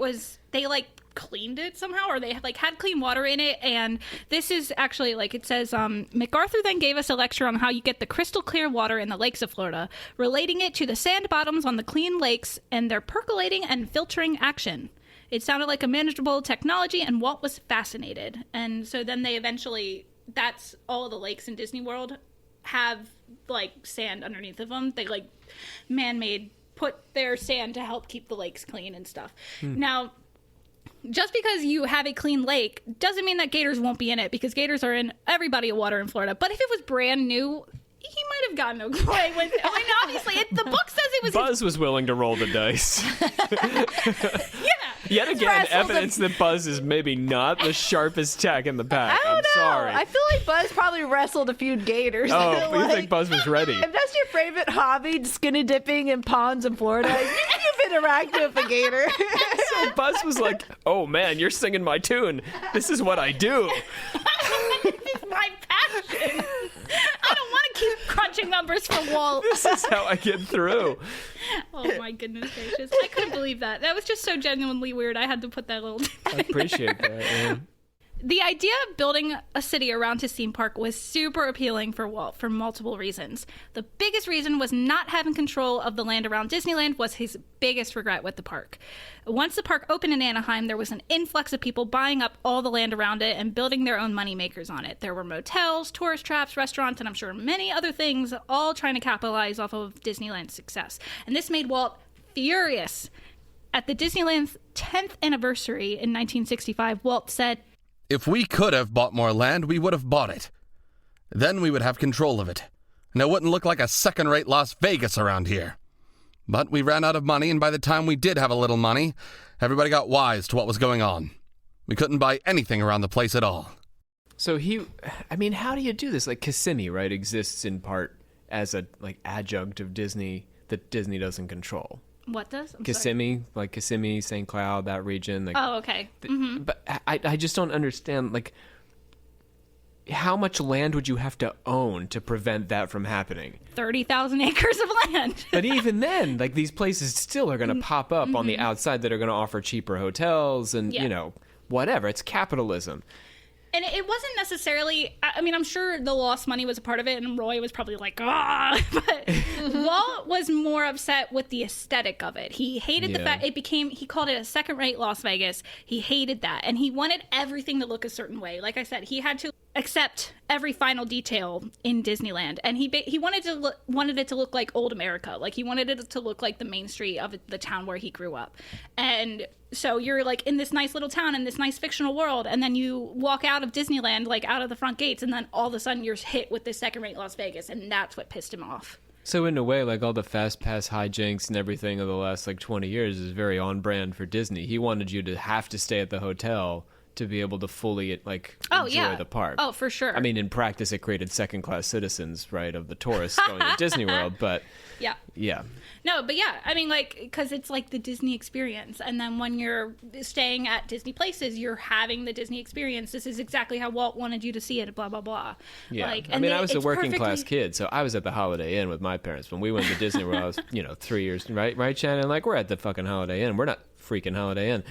cleaned it somehow, or they had clean water in it. And this is actually, it says, MacArthur then gave us a lecture on how you get the crystal clear water in the lakes of Florida, relating it to the sand bottoms on the clean lakes and their percolating and filtering action. It sounded like a manageable technology, and Walt was fascinated. And so then they eventually, that's all the lakes in Disney World have sand underneath of them. They man-made put their sand to help keep the lakes clean and stuff. Now, just because you have a clean lake doesn't mean that gators won't be in it, because gators are in every body of water in Florida. But if it was brand new, he might have gotten away with it. I mean, obviously, the book says it was... Buzz was willing to roll the dice. Yeah. Yet again, evidence that Buzz is maybe not the sharpest tack in the pack. I don't know. Sorry. I feel like Buzz probably wrestled a few gators. Oh, but you think Buzz was ready? If that's your favorite hobby, skinny dipping in ponds in Florida, you've interacted with a gator. So Buzz was like, oh man, you're singing my tune. This is what I do. This is my passion. I don't want to keep crunching numbers for Walt. This is how I get through. Oh my goodness gracious. I couldn't believe that. That was just so genuinely weird. I had to put that little... I appreciate that. Yeah. The idea of building a city around his theme park was super appealing for Walt for multiple reasons. The biggest reason was not having control of the land around Disneyland was his biggest regret with the park. Once the park opened in Anaheim, there was an influx of people buying up all the land around it and building their own moneymakers on it. There were motels, tourist traps, restaurants, and I'm sure many other things, all trying to capitalize off of Disneyland's success. And this made Walt furious at the Disneyland's 10th anniversary in 1965, Walt said, "If we could have bought more land, we would have bought it. Then we would have control of it, and it wouldn't look like a second-rate Las Vegas around here. But we ran out of money, and by the time we did have a little money, everybody got wise to what was going on. We couldn't buy anything around the place at all." So how do you do this? Like Kissimmee, right, exists in part as a adjunct of Disney that Disney doesn't control. what does? I'm sorry. Kissimmee, like Kissimmee, St. Cloud, that region. Like, Oh, okay. But I just don't understand, like, how much land would you have to own to prevent that from happening? 30,000 acres of land. But even then, like, these places still are going to pop up on the outside that are going to offer cheaper hotels and, Yeah. Whatever. It's capitalism. And it wasn't necessarily, I mean, I'm sure the lost money was a part of it, and Roy was probably like, ah, but Walt was more upset with the aesthetic of it. He hated the fact he called it a second-rate Las Vegas. He hated that, and he wanted everything to look a certain way. Like I said, he had to accept every final detail in Disneyland, and he wanted it to look like old America. Like, he wanted it to look like the main street of the town where he grew up. And so you're like in this nice little town in this nice fictional world, and then you walk out of Disneyland, like out of the front gates, and then all of a sudden you're hit with this second-rate Las Vegas, and that's what pissed him off. So in a way, like, all the fast pass hijinks and everything of the last 20 years is very on brand for Disney. He wanted you to have to stay at the hotel to be able to fully enjoy the park. Oh, for sure. I mean, in practice, it created second-class citizens, right, of the tourists going to Disney World. But yeah. No, but yeah, I mean, because it's like the Disney experience. And then when you're staying at Disney places, you're having the Disney experience. This is exactly how Walt wanted you to see it, blah, blah, blah. Yeah. I was a working-class kid, so I was at the Holiday Inn with my parents. When we went to Disney World, I was, 3 years, right, Shannon? Like, we're at the fucking Holiday Inn. We're not freaking Holiday Inn.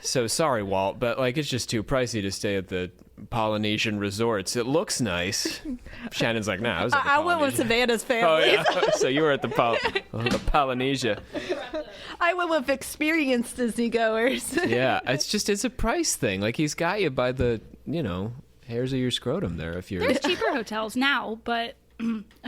So sorry, Walt, but it's just too pricey to stay at the Polynesian resorts. It looks nice. Shannon's like, nah, I went with Savannah's family. Oh, yeah. So you were at the Polynesia. I went with experienced Disney goers. Yeah, it's a price thing. Like, he's got you by the, hairs of your scrotum there. If you're There's cheaper hotels now, but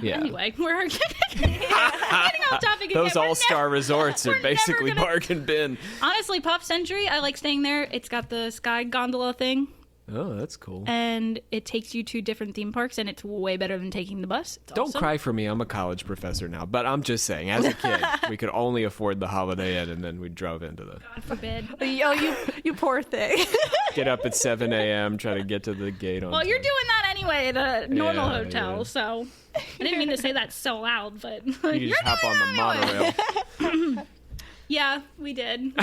anyway, we're getting off topic again. Those all-star resorts are basically bargain bin. Honestly, Pop Century, I like staying there. It's got the sky gondola thing. Oh, that's cool. And it takes you to different theme parks, and it's way better than taking the bus. It's Don't awesome. cry for me. I'm a college professor now. But I'm just saying, as a kid, we could only afford the Holiday Inn, and then we drove into the... God forbid. Oh, you poor thing. Get up at 7 a.m., try to get to the gate on Well, time. you're doing that anyway at a normal Yeah, hotel, yeah. so... I didn't mean to say that so loud, but... You you're just hop on the monorail. Yeah, we did.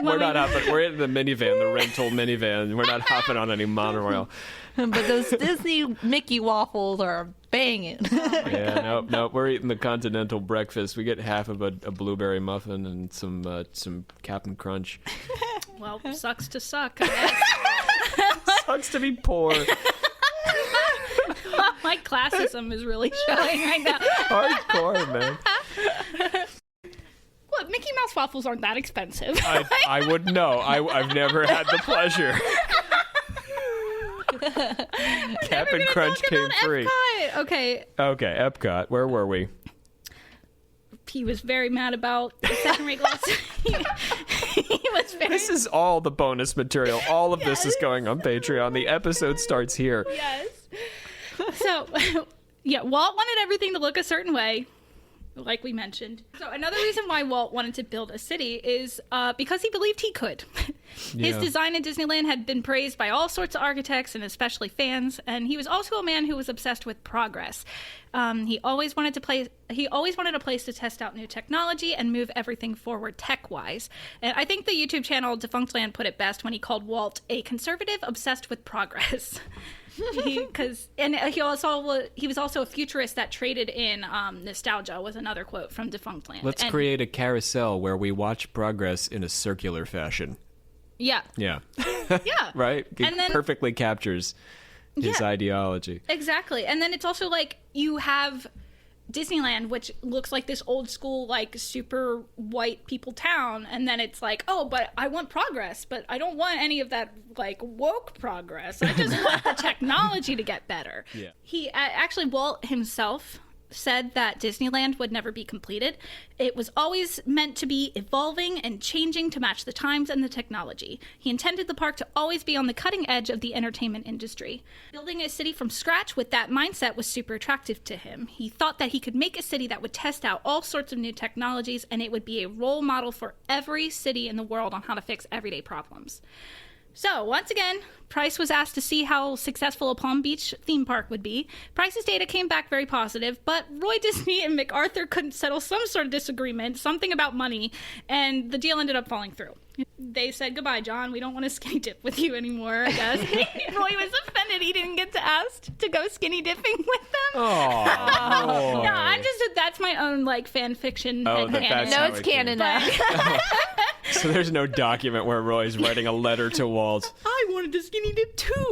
We're not hopping. We're in the minivan, the rental minivan. We're not hopping on any monorail. But those Disney Mickey waffles are banging. Yeah, nope. We're eating the continental breakfast. We get half of a blueberry muffin and some Captain Crunch. Well, sucks to suck, I guess. Sucks to be poor. My classism is really showing right now. Hardcore, man. Look, Mickey Mouse waffles aren't that expensive. I would know. I've never had the pleasure. Captain Crunch came free. Epcot. Okay, Epcot. Where were we? he was very mad about the second-rate glass. he was very... This is all the bonus material. All of this is going on Patreon. The episode starts here. Yes. So, yeah, Walt wanted everything to look a certain way, like we mentioned. So another reason why Walt wanted to build a city is because he believed he could. His design in Disneyland had been praised by all sorts of architects and especially fans, and he was also a man who was obsessed with progress. He always wanted a place to test out new technology and move everything forward tech-wise. And I think the YouTube channel Defunctland put it best when he called Walt a conservative obsessed with progress. He was also a futurist that traded in nostalgia, was another quote from Defunctland. Let's create a carousel where we watch progress in a circular fashion. Yeah. Yeah. Yeah. Right? It And then- perfectly captures his ideology. Exactly. And then it's also like you have Disneyland, which looks like this old school, like super white people town. And then it's like, oh, but I want progress, but I don't want any of that like woke progress. I just want the technology to get better. Yeah. He actually, Walt himself said that Disneyland would never be completed. It was always meant to be evolving and changing to match the times and the technology. He intended the park to always be on the cutting edge of the entertainment industry. Building a city from scratch with that mindset was super attractive to him. He thought that he could make a city that would test out all sorts of new technologies, and it would be a role model for every city in the world on how to fix everyday problems. So, once again, Price was asked to see how successful a Palm Beach theme park would be. Price's data came back very positive, but Roy Disney and MacArthur couldn't settle some sort of disagreement, something about money, and the deal ended up falling through. They said, goodbye, John. We don't want to skinny dip with you anymore, I guess. Roy was offended he didn't get asked to go skinny dipping with them. Oh, no, I'm just, that's my own, like, fan fiction. That's No, how it's it canon now. So there's no document where Roy's writing a letter to Walt. I wanted to skinny dip too.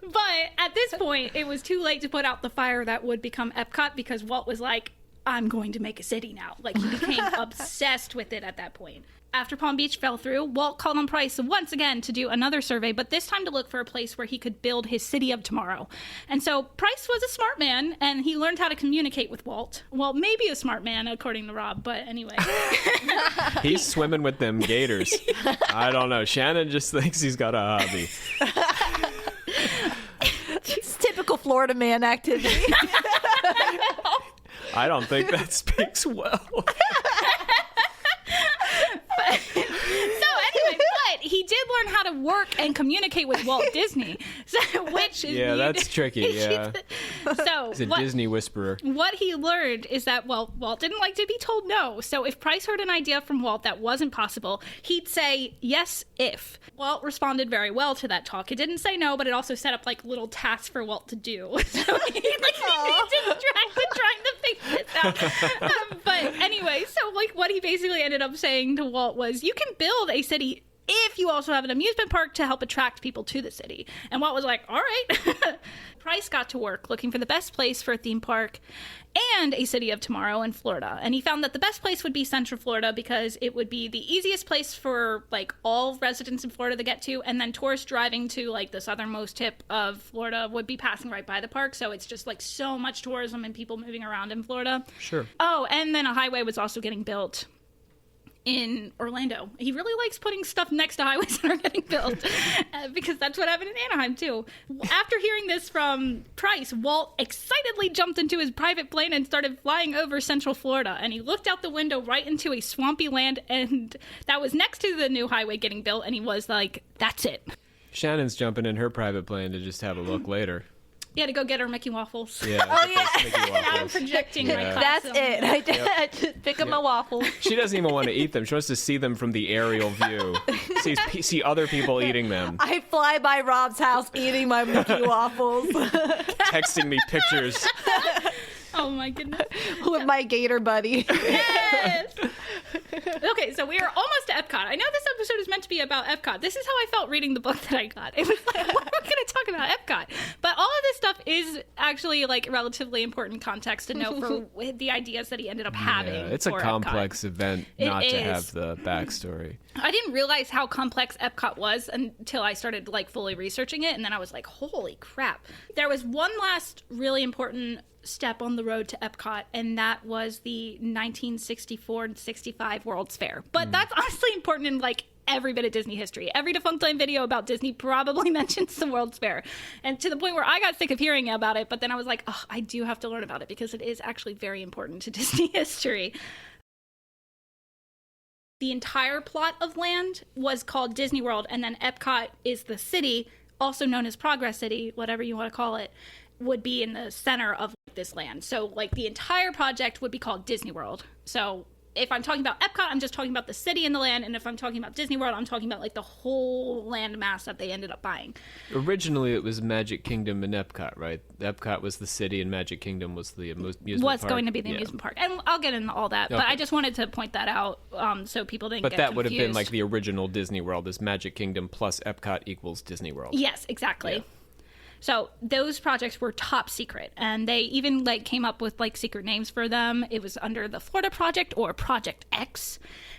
But at this point, it was too late to put out the fire that would become EPCOT, because Walt was like, I'm going to make a city now. Like, he became obsessed with it at that point. After Palm Beach fell through, Walt called on Price once again to do another survey, but this time to look for a place where he could build his city of tomorrow. And so Price was a smart man, and he learned how to communicate with Walt. Well, maybe a smart man, according to Rob, but anyway. He's swimming with them gators. I don't know. Shannon just thinks he's got a hobby. It's typical Florida man activity. I don't think that speaks well. But he did learn how to work and communicate with Walt Disney, which is that's tricky. Yeah, so he's a Disney whisperer. What he learned is that, well, Walt didn't like to be told no. So if Price heard an idea from Walt that wasn't possible, he'd say yes if. Walt responded very well to that talk. It didn't say no, but it also set up like little tasks for Walt to do. So he distracted trying to figure this out. But anyway, so like what he basically ended up saying to Walt was, you can build a city if you also have an amusement park to help attract people to the city. And Walt was like, all right. Price got to work looking for the best place for a theme park and a city of tomorrow in Florida. And he found that the best place would be Central Florida because it would be the easiest place for like all residents in Florida to get to. And then tourists driving to like the southernmost tip of Florida would be passing right by the park. So it's just like so much tourism and people moving around in Florida. Sure. Oh, and then a highway was also getting built in Orlando. He really likes putting stuff next to highways that are getting built because that's what happened in Anaheim too. After hearing this from Price, Walt excitedly jumped into his private plane and started flying over Central Florida, and he looked out the window right into a swampy land and that was next to the new highway getting built, and he was like, that's it. Shannon's jumping in her private plane to just have a look later. Yeah, to go get her Mickey waffles. Yeah. Oh, yeah. Mickey Now I'm waffles. projecting my That's custom. it. I just pick up my waffles. She doesn't even want to eat them. She wants to see them from the aerial view. See other people eating them. I fly by Rob's house eating my Mickey waffles Texting me pictures. Oh my goodness. with my gator buddy. Yes. Okay, so we are almost to EPCOT. I know this episode is meant to be about EPCOT. This is how I felt reading the book that I got. It was like, what are we going to talk about EPCOT? But all of this stuff is actually like relatively important context to know for the ideas that he ended up having. Yeah, it's a for complex EPCOT. event It not to is. have the backstory. I didn't realize how complex EPCOT was until I started like fully researching it, and then I was like, holy crap. There was one last really important step on the road to EPCOT, and that was the 1964-65 World's Fair. But that's honestly important in like every bit of Disney history. Every Defunct Line video about Disney probably mentions the World's Fair, and to the point where I got sick of hearing about it, but then I was like, oh, I do have to learn about it because it is actually very important to Disney history. The entire plot of land was called Disney World, and then EPCOT is the city, also known as Progress City, whatever you want to call it, would be in the center of this land. So like the entire project would be called Disney World. So if I'm talking about EPCOT, I'm just talking about the city and the land, and if I'm talking about Disney World, I'm talking about like the whole land mass that they ended up buying. Originally, it was Magic Kingdom and Epcot, right? Epcot was the city, and Magic Kingdom was the amusement park. Was going to be the amusement park, and I'll get into all that. But Okay. I just wanted to point that out so people didn't But get that confused. would have been like the original Disney World, is Magic Kingdom plus Epcot equals Disney World. Yes, exactly. Yeah. So those projects were top secret, and they even like came up with like secret names for them. It was under the Florida Project or Project X.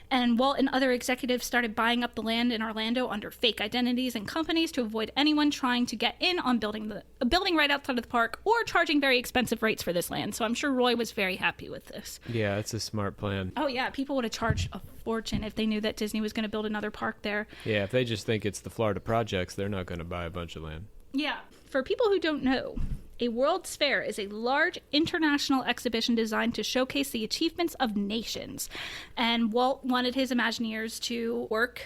And Walt and other executives started buying up the land in Orlando under fake identities and companies to avoid anyone trying to get in on building a building right outside of the park or charging very expensive rates for this land. So I'm sure Roy was very happy with this. Yeah, it's a smart plan. Oh yeah, people would have charged a fortune if they knew that Disney was going to build another park there. Yeah, if they just think it's the Florida Projects, they're not going to buy a bunch of land. Yeah. For people who don't know, a World's Fair is a large international exhibition designed to showcase the achievements of nations. And Walt wanted his Imagineers to work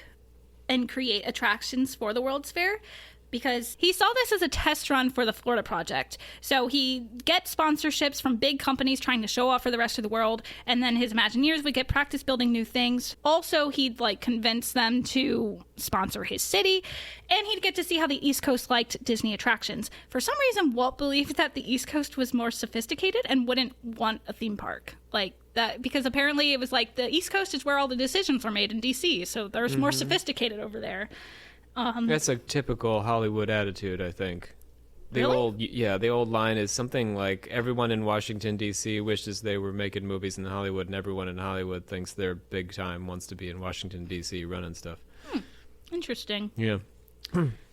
and create attractions for the World's Fair because he saw this as a test run for the Florida Project. So he gets sponsorships from big companies trying to show off for the rest of the world, and then his Imagineers would get practice building new things. Also, he'd like convince them to sponsor his city, and he'd get to see how the East Coast liked Disney attractions. For some reason, Walt believed that the East Coast was more sophisticated and wouldn't want a theme park like that, because apparently it was like the East Coast is where all the decisions are made in DC, so there's more sophisticated over there. That's a typical Hollywood attitude, I think. The old line is something like everyone in Washington, D.C. wishes they were making movies in Hollywood, and everyone in Hollywood thinks they're big time, wants to be in Washington, D.C. running stuff. Interesting. Yeah.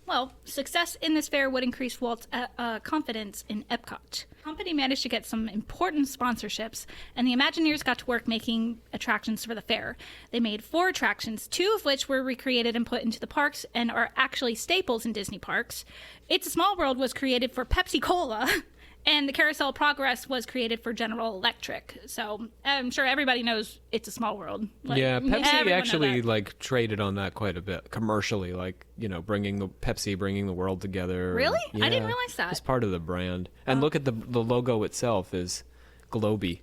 Well, success in this fair would increase Walt's confidence in EPCOT. The company managed to get some important sponsorships, and the Imagineers got to work making attractions for the fair. They made 4 attractions, 2 of which were recreated and put into the parks and are actually staples in Disney parks. It's a Small World was created for Pepsi-Cola, and the Carousel of Progress was created for General Electric. So I'm sure everybody knows It's a Small World. Like, yeah, Pepsi everyone actually knows that. like traded on that quite a bit commercially, like, you know, bringing the world together. Really? Yeah, I didn't realize that. It's part of the brand. And look at the logo itself is globy.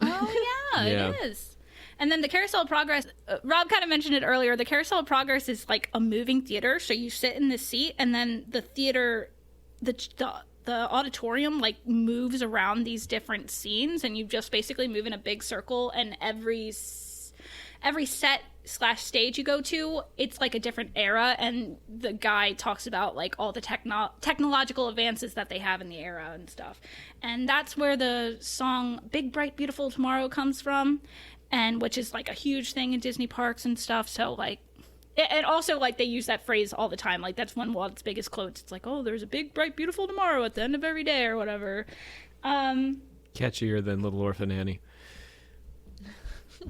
Oh, yeah, Yeah. it is. And then the Carousel of Progress, Rob kind of mentioned it earlier. The Carousel of Progress is like a moving theater. So you sit in the seat, and then the theater, the auditorium like moves around these different scenes, and you just basically move in a big circle, and every set / stage you go to, it's like a different era, and the guy talks about like all the technological advances that they have in the era and stuff. And that's where the song Big Bright Beautiful Tomorrow comes from, and which is like a huge thing in Disney parks and stuff. So like, and also, like, they use that phrase all the time. Like, that's one of Walt's biggest quotes. It's like, oh, there's a big, bright, beautiful tomorrow at the end of every day or whatever. Catchier than Little Orphan Annie.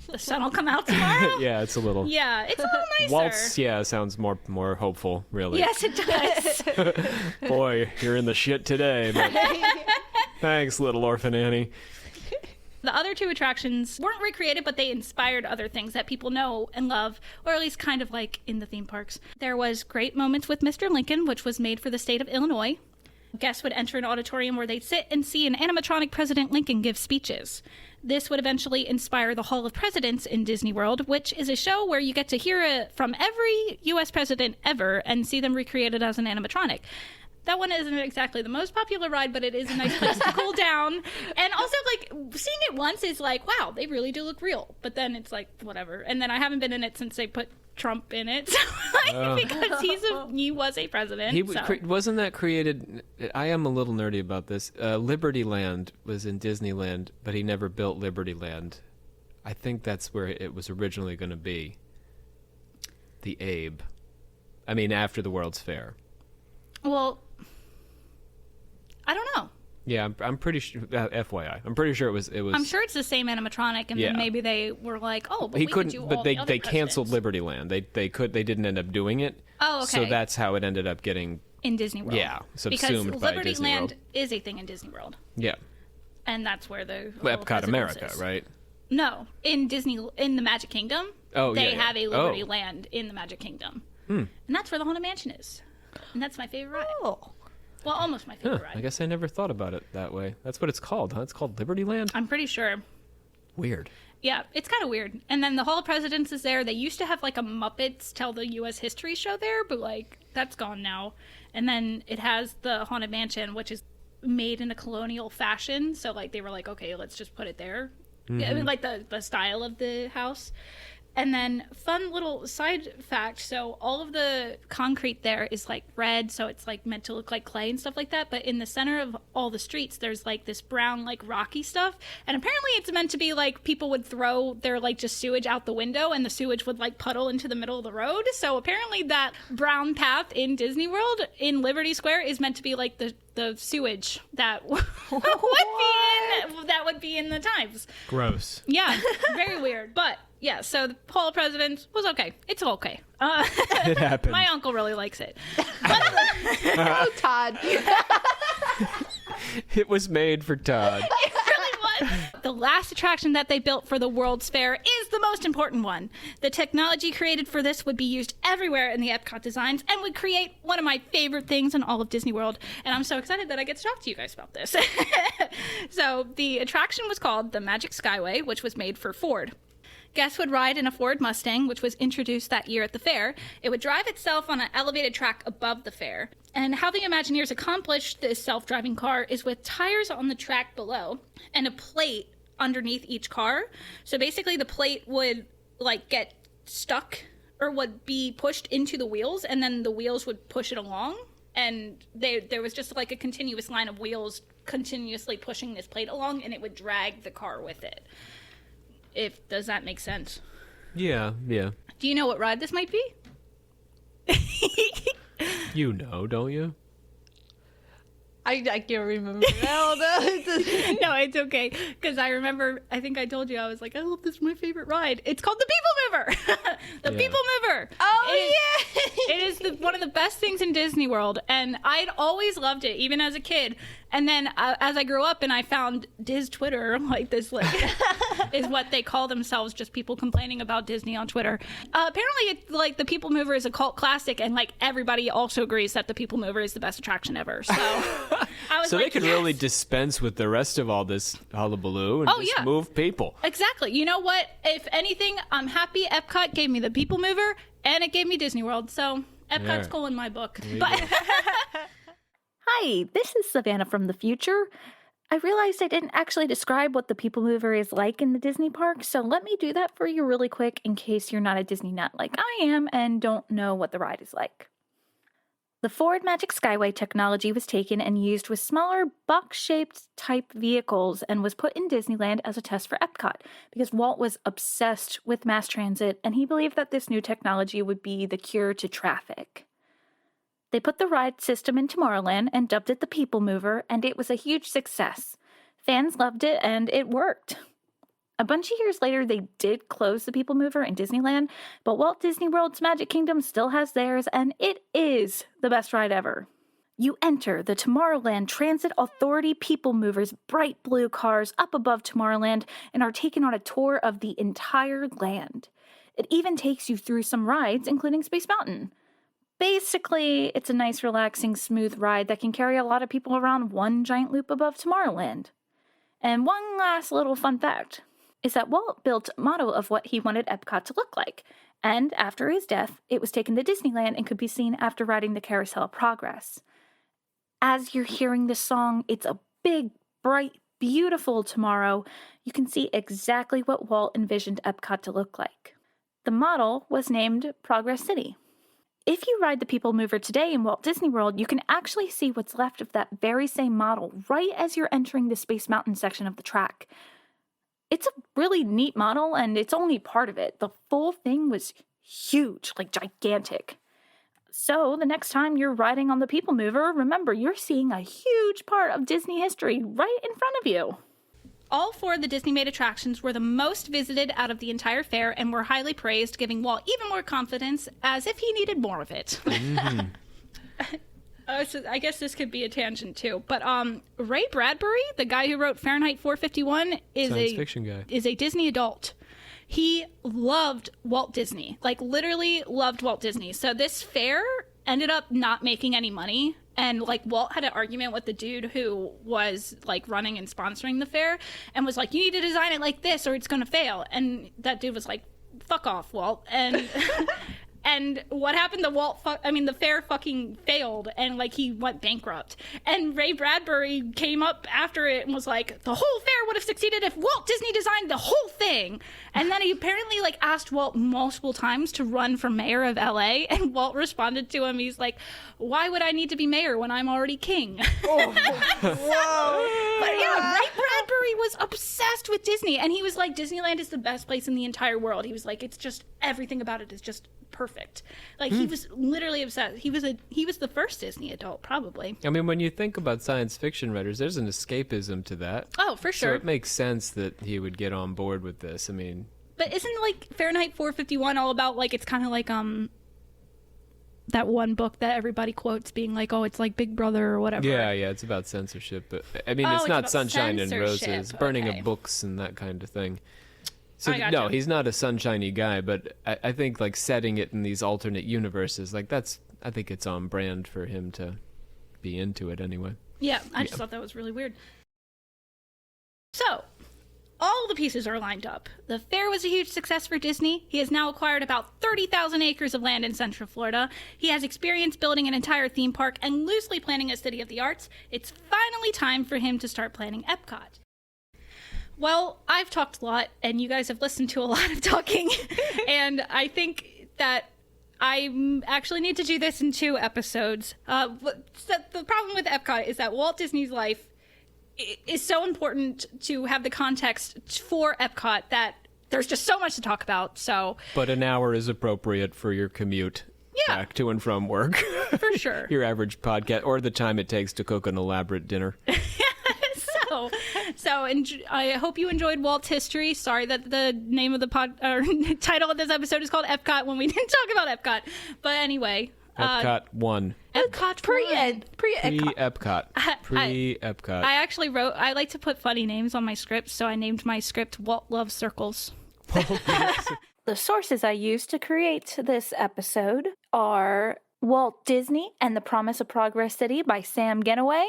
The sun will come out tomorrow? Yeah, it's a little... Yeah, it's a little nicer. Waltz, yeah, sounds more hopeful, really. Yes, it does. Boy, you're in the shit today, but thanks, Little Orphan Annie. The other 2 attractions weren't recreated, but they inspired other things that people know and love, or at least kind of like in the theme parks. There was Great Moments with Mr. Lincoln, which was made for the state of Illinois. Guests would enter an auditorium where they'd sit and see an animatronic President Lincoln give speeches. This would eventually inspire the Hall of Presidents in Disney World, which is a show where you get to hear it from every U.S. president ever and see them recreated as an animatronic. That one isn't exactly the most popular ride, but it is a nice place to cool down. And also, like, seeing it once is like, wow, they really do look real. But then it's like, whatever. And then I haven't been in it since they put Trump in it, so, like, because he was a president. Wasn't that created... I am a little nerdy about this. Liberty Land was in Disneyland, but he never built Liberty Land. I think that's where it was originally going to be. The Abe. I mean, after the World's Fair. Well, I don't know. Yeah, I'm pretty sure. FYI, I'm pretty sure it was. I'm sure it's the same animatronic, and then maybe they were like, "Oh, but he we couldn't." could do but all they the other canceled presidents. Liberty Land. They didn't end up doing it. Oh, okay. So that's how it ended up getting in Disney World. Yeah, subsumed because by Liberty Disney Land World. is a thing in Disney World, Yeah, and that's where the Epcot America, right? No, in the Magic Kingdom. Oh, they yeah. have a Liberty Land in the Magic Kingdom, and that's where the Haunted Mansion is, and that's my favorite ride. Oh. Well, almost my favorite ride. I guess I never thought about it that way. That's what it's called, huh? It's called Liberty Land? I'm pretty sure. Weird. Yeah, it's kind of weird. And then the Hall of Presidents is there. They used to have like a Muppets Tell the U.S. History show there, but like that's gone now. And then it has the Haunted Mansion, which is made in a colonial fashion. So like they were like, okay, let's just put it there. I mean, like the style of the house. And then fun little side fact, so all of the concrete there is like red, so it's like meant to look like clay and stuff like that, but in the center of all the streets there's like this brown like rocky stuff, and apparently it's meant to be like people would throw their like just sewage out the window and the sewage would like puddle into the middle of the road. So apparently that brown path in Disney World in Liberty Square is meant to be like the sewage that would be in the Times. Gross. Yeah, very weird. But yeah, so the Hall of Presidents was okay. It's okay. It happened. My uncle really likes it. Oh, Todd. It was made for Todd. It really was. The last attraction that they built for the World's Fair is the most important one. The technology created for this would be used everywhere in the Epcot designs and would create one of my favorite things in all of Disney World. And I'm so excited that I get to talk to you guys about this. So the attraction was called the Magic Skyway, which was made for Ford. Guests would ride in a Ford Mustang, which was introduced that year at the fair. It would drive itself on an elevated track above the fair. And how the Imagineers accomplished this self-driving car is with tires on the track below and a plate underneath each car. So basically the plate would like get stuck or would be pushed into the wheels, and then the wheels would push it along. And there was just like a continuous line of wheels continuously pushing this plate along, and it would drag the car with it. Does that make sense? Yeah. Do you know what ride this might be? You know, don't you? I can't remember now. No, it's okay. Because I remember, I think I told you, I was like, I love this, my favorite ride. It's called the People Mover. People Mover. Oh, yeah. It is one of the best things in Disney World. And I'd always loved it, even as a kid. And then as I grew up and I found Diz Twitter, like this is what they call themselves, just people complaining about Disney on Twitter. Apparently, it's like the People Mover is a cult classic, and like everybody also agrees that the People Mover is the best attraction ever. So I was So like, they could really dispense with the rest of all this hullabaloo and just move people. Exactly. You know what? If anything, I'm happy Epcot gave me the People Mover and it gave me Disney World. So Epcot's cool in my book. But Hi, this is Savannah from the future. I realized I didn't actually describe what the People Mover is like in the Disney park, so let me do that for you really quick in case you're not a Disney nut like I am and don't know what the ride is like. The Ford Magic Skyway technology was taken and used with smaller box-shaped type vehicles and was put in Disneyland as a test for Epcot because Walt was obsessed with mass transit and he believed that this new technology would be the cure to traffic. They put the ride system in Tomorrowland and dubbed it the People Mover, and it was a huge success. Fans loved it, and it worked. A bunch of years later, they did close the People Mover in Disneyland, but Walt Disney World's Magic Kingdom still has theirs, and it is the best ride ever. You enter the Tomorrowland Transit Authority People Mover's bright blue cars up above Tomorrowland and are taken on a tour of the entire land. It even takes you through some rides, including Space Mountain. Basically, it's a nice, relaxing, smooth ride that can carry a lot of people around one giant loop above Tomorrowland. And one last little fun fact is that Walt built a model of what he wanted Epcot to look like, and after his death, it was taken to Disneyland and could be seen after riding the Carousel of Progress. As you're hearing this song, it's a big, bright, beautiful tomorrow. You can see exactly what Walt envisioned Epcot to look like. The model was named Progress City. If you ride the People Mover today in Walt Disney World, you can actually see what's left of that very same model right as you're entering the Space Mountain section of the track. It's a really neat model, and it's only part of it. The full thing was huge, like gigantic. So the next time you're riding on the People Mover, remember you're seeing a huge part of Disney history right in front of you. all four of the Disney-made attractions were the most visited out of the entire fair and were highly praised, giving Walt even more confidence, as if he needed more of it. Mm-hmm. So I guess this could be a tangent too, but Ray Bradbury, the guy who wrote Fahrenheit 451, is Science fiction guy. Is a Disney adult. He loved Walt Disney, like literally loved Walt Disney. So this fair ended up not making any money, and like Walt had an argument with the dude who was like running and sponsoring the fair, and was like, "You need to design it like this, or it's gonna fail." And that dude was like, "Fuck off, Walt." And And what happened? The fair fucking failed, and like he went bankrupt. And Ray Bradbury came up after it and was like, the whole fair would have succeeded if Walt Disney designed the whole thing. And then he apparently like asked Walt multiple times to run for mayor of LA, and Walt responded to him. He's like, "Why would I need to be mayor when I'm already king?" Whoa. But yeah, Ray Bradbury was obsessed with Disney, and he was like, Disneyland is the best place in the entire world. He was like, it's just everything about it is just perfect. Like he was literally obsessed. He was the first Disney adult, probably. I mean, when you think about science fiction writers, there's an escapism to that. Oh, for sure. So it makes sense that he would get on board with this. I mean, but isn't like Fahrenheit 451 all about like, it's kind of like that one book that everybody quotes being like, oh, it's like Big Brother or whatever. yeah, it's about censorship, but I mean, it's not about sunshine and censorship. roses, burning Okay. of books and that kind of thing. So I gotcha. no, he's not a sunshiny guy, but I think like setting it in these alternate universes, like I think it's on brand for him to be into it anyway. Yeah, I just thought that was really weird. So, all the pieces are lined up. The fair was a huge success for Disney. He has now acquired about 30,000 acres of land in Central Florida. He has experience building an entire theme park and loosely planning a city of the arts. It's finally time for him to start planning EPCOT. Well, I've talked a lot, and you guys have listened to a lot of talking, and I think that I actually need to do this in 2 episodes. The problem with EPCOT is that Walt Disney's life is so important to have the context for EPCOT that there's just so much to talk about. So, But an hour is appropriate for your commute back to and from work. for sure. Your average podcast, or the time it takes to cook an elaborate dinner. I hope you enjoyed Walt's history. Sorry that the name of the title of this episode is called EPCOT when we didn't talk about EPCOT. But anyway, EPCOT 1. EPCOT Pre-EPCOT. Pre-EPCOT. I actually wrote. I like to put funny names on my scripts, so I named my script "Walt Loves Circles." The sources I used to create this episode are Walt Disney and the Promise of Progress City by Sam Genoway,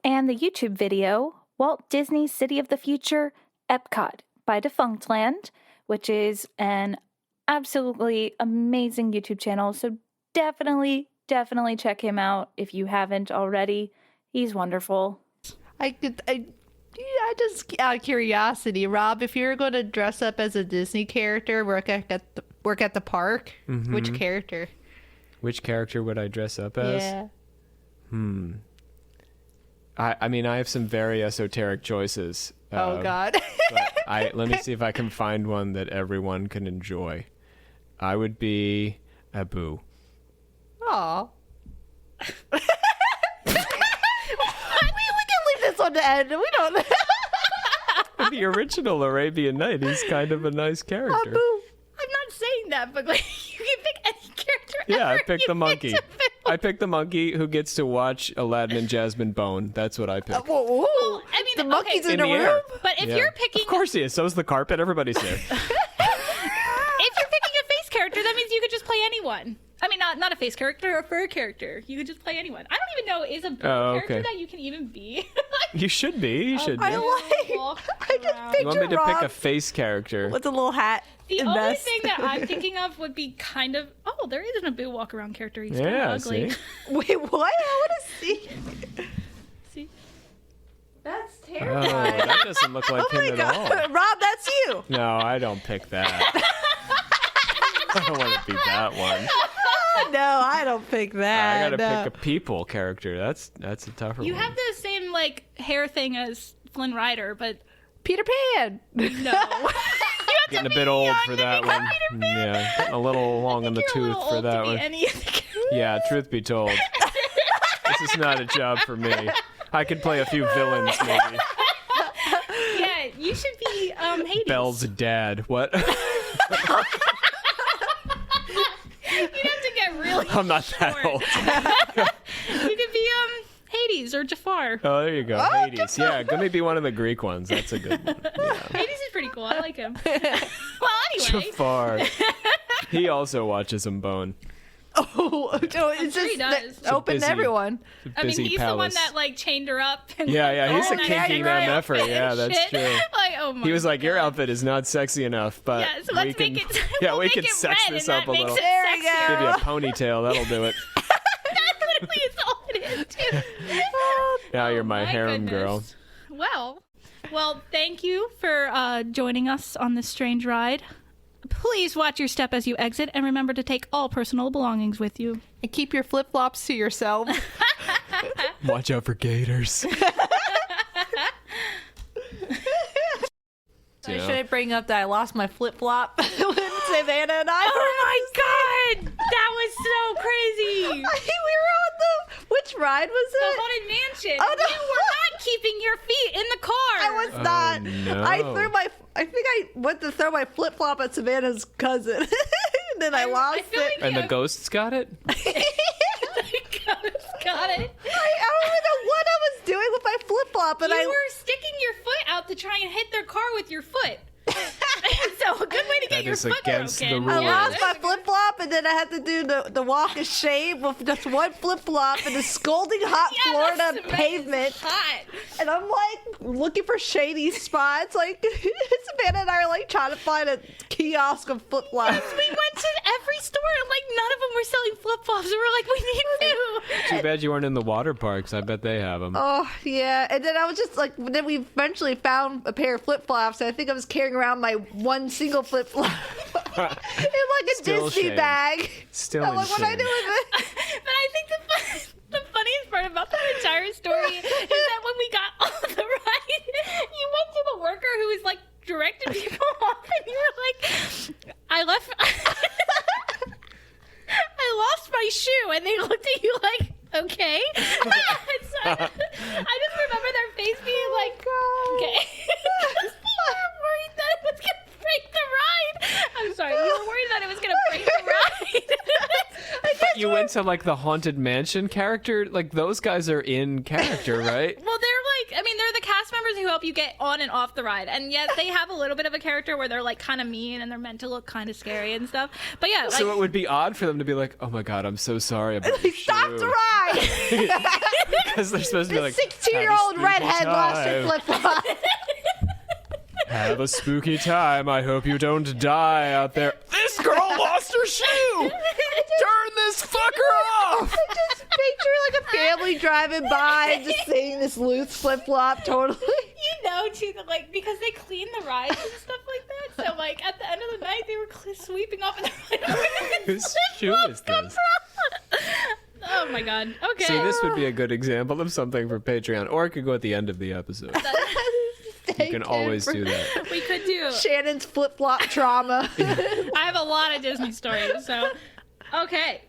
and the YouTube video Walt Disney City of the Future EPCOT by Defunctland, which is an absolutely amazing YouTube channel. So definitely check him out if you haven't already. He's wonderful. Just out of curiosity, Rob, if you were going to dress up as a Disney character, work at the park, which character? Which character would I dress up as? Yeah. I mean, I have some very esoteric choices. Oh God. But let me see if I can find one that everyone can enjoy. I would be Abu. Aw. we can leave this on the end. We don't. The original Arabian Night, he's kind of a nice character. Abu. I'm not saying that, but like you can pick any character. Yeah, I ever picked you the monkey. to film. I picked the monkey who gets to watch Aladdin and Jasmine Bone. That's what I picked. Whoa. Well, I mean, The monkey's okay, in In a the room. air. but if Yeah. you're picking, Of course he is. So is the carpet. Everybody's there. if you're picking a face character, that means you could just play anyone. I mean, not a face character, a fur character. You could just play anyone. I don't even know is a character okay. that you can even be. You should be. You should be. I just You want me picture to pick a Rob face character? with a little hat. The and only vest. thing that I'm thinking of would be kind of there is an Abu walk around character. He's kind Yeah, of ugly. see? Wait, what? I want to see. See? That's Oh, terrible. that doesn't look like Oh him my at God, all. Rob, that's you. No, I don't pick that. I don't want to be that one. No, I don't pick that. I gotta no. pick a people character. That's a tougher You one. have the same like hair thing as Flynn Rider, but Peter Pan. no. Getting a bit old for that one. Yeah, getting a little long on the You're a tooth little for old that to be one. any of the characters. Yeah, truth be told, this is not a job for me. I could play a few villains, maybe. Yeah, you should be Hades. Belle's dad. What? You'd have to get really I'm not that short. old. You could be Hades or Jafar. Oh, there you go. Hades. Yeah, let me be one of the Greek ones. That's a good one. Yeah. Hades is pretty cool. I like him. Well, anyway. Jafar. He also watches him bone. Oh, so it's sure just he does. It's open to busy- everyone. It's a I mean, busy he's the one palace. that like chained her up. And, Yeah, he's a that kinky shit man right effort. up Yeah, and that's shit. true. Like, oh my He was like, "Your God. outfit is not sexy enough, but Yeah, so let's we can, make it. yeah, we'll we make can it sex red, this and up that a makes little. it There we sexier. go. Give you a ponytail. That'll do it. That literally is all it is, too. Now you're my My harem girl. goodness. Well, thank you for joining us on this strange ride. Please watch your step as you exit, and remember to take all personal belongings with you. And keep your flip-flops to yourself. Watch out for gators. I should bring up that I lost my flip-flop when Savannah and I Oh my God! That was so crazy! we were on which ride was The it? Haunted Mansion. Oh, no. You were not keeping your feet in the car. I was not. no. I think I went to throw my flip-flop at Savannah's cousin. And then I lost feel it. like And the you- ghosts got it? Got it. I don't even know what I was doing with my flip-flop. And You were sticking your foot out to try and hit their car with your foot. So a good way to get That your is foot against the broken. I rules. lost my flip-flop, and then I had to do the walk of shame with just one flip-flop in the scalding hot Yeah, Florida that's amazing. pavement. Hot. And I'm like looking for shady spots. Like Savannah and I are like trying to find a kiosk of flip-flops. We went to every store and like none of them were selling flip-flops. We were like, we need new. Too bad you weren't in the water parks. I bet they have them. Oh yeah, and then I was just like, then we eventually found a pair of flip-flops. And I think I was carrying around my one single flip-flop in like a Still Disney shame. bag. Still I'm in like, what do I do shame. with it? But I think the funniest part about that entire story is that when we got on the ride, you went to the worker who was like directing people off, and you were like, I lost my shoe, and they looked at you like, okay. So I just remember their face being like, okay. You were worried that it was gonna break the ride. I'm sorry, you were worried that it was gonna break the ride. But you went to like the Haunted Mansion character. Like those guys are in character, right? Well, they're the cast members who help you get on and off the ride. And yes, they have a little bit of a character where they're like kind of mean and they're meant to look kind of scary and stuff. But yeah, like, So it would be odd for them to be like, "Oh my God, I'm so sorry about your Stop shoe." the ride! Because they're supposed to be This like, 16-year-old "Have a spooky redhead lost her time. flip-flop. Have a spooky time. I hope you don't die out there." This girl lost her shoe. Turn this fucker off. Just picture like a family driving by, just seeing this loose flip-flop. Totally. you know, too, that like because they clean the rides and stuff like that. So like at the end of the night, they were sweeping off and they're like, "Where did Whose this shoe flip is come this? from?" Oh my God. Okay. See, this would be a good example of something for Patreon, or it could go at the end of the episode. You can always do that. we could do. Shannon's flip-flop trauma. I have a lot of Disney stories. So okay.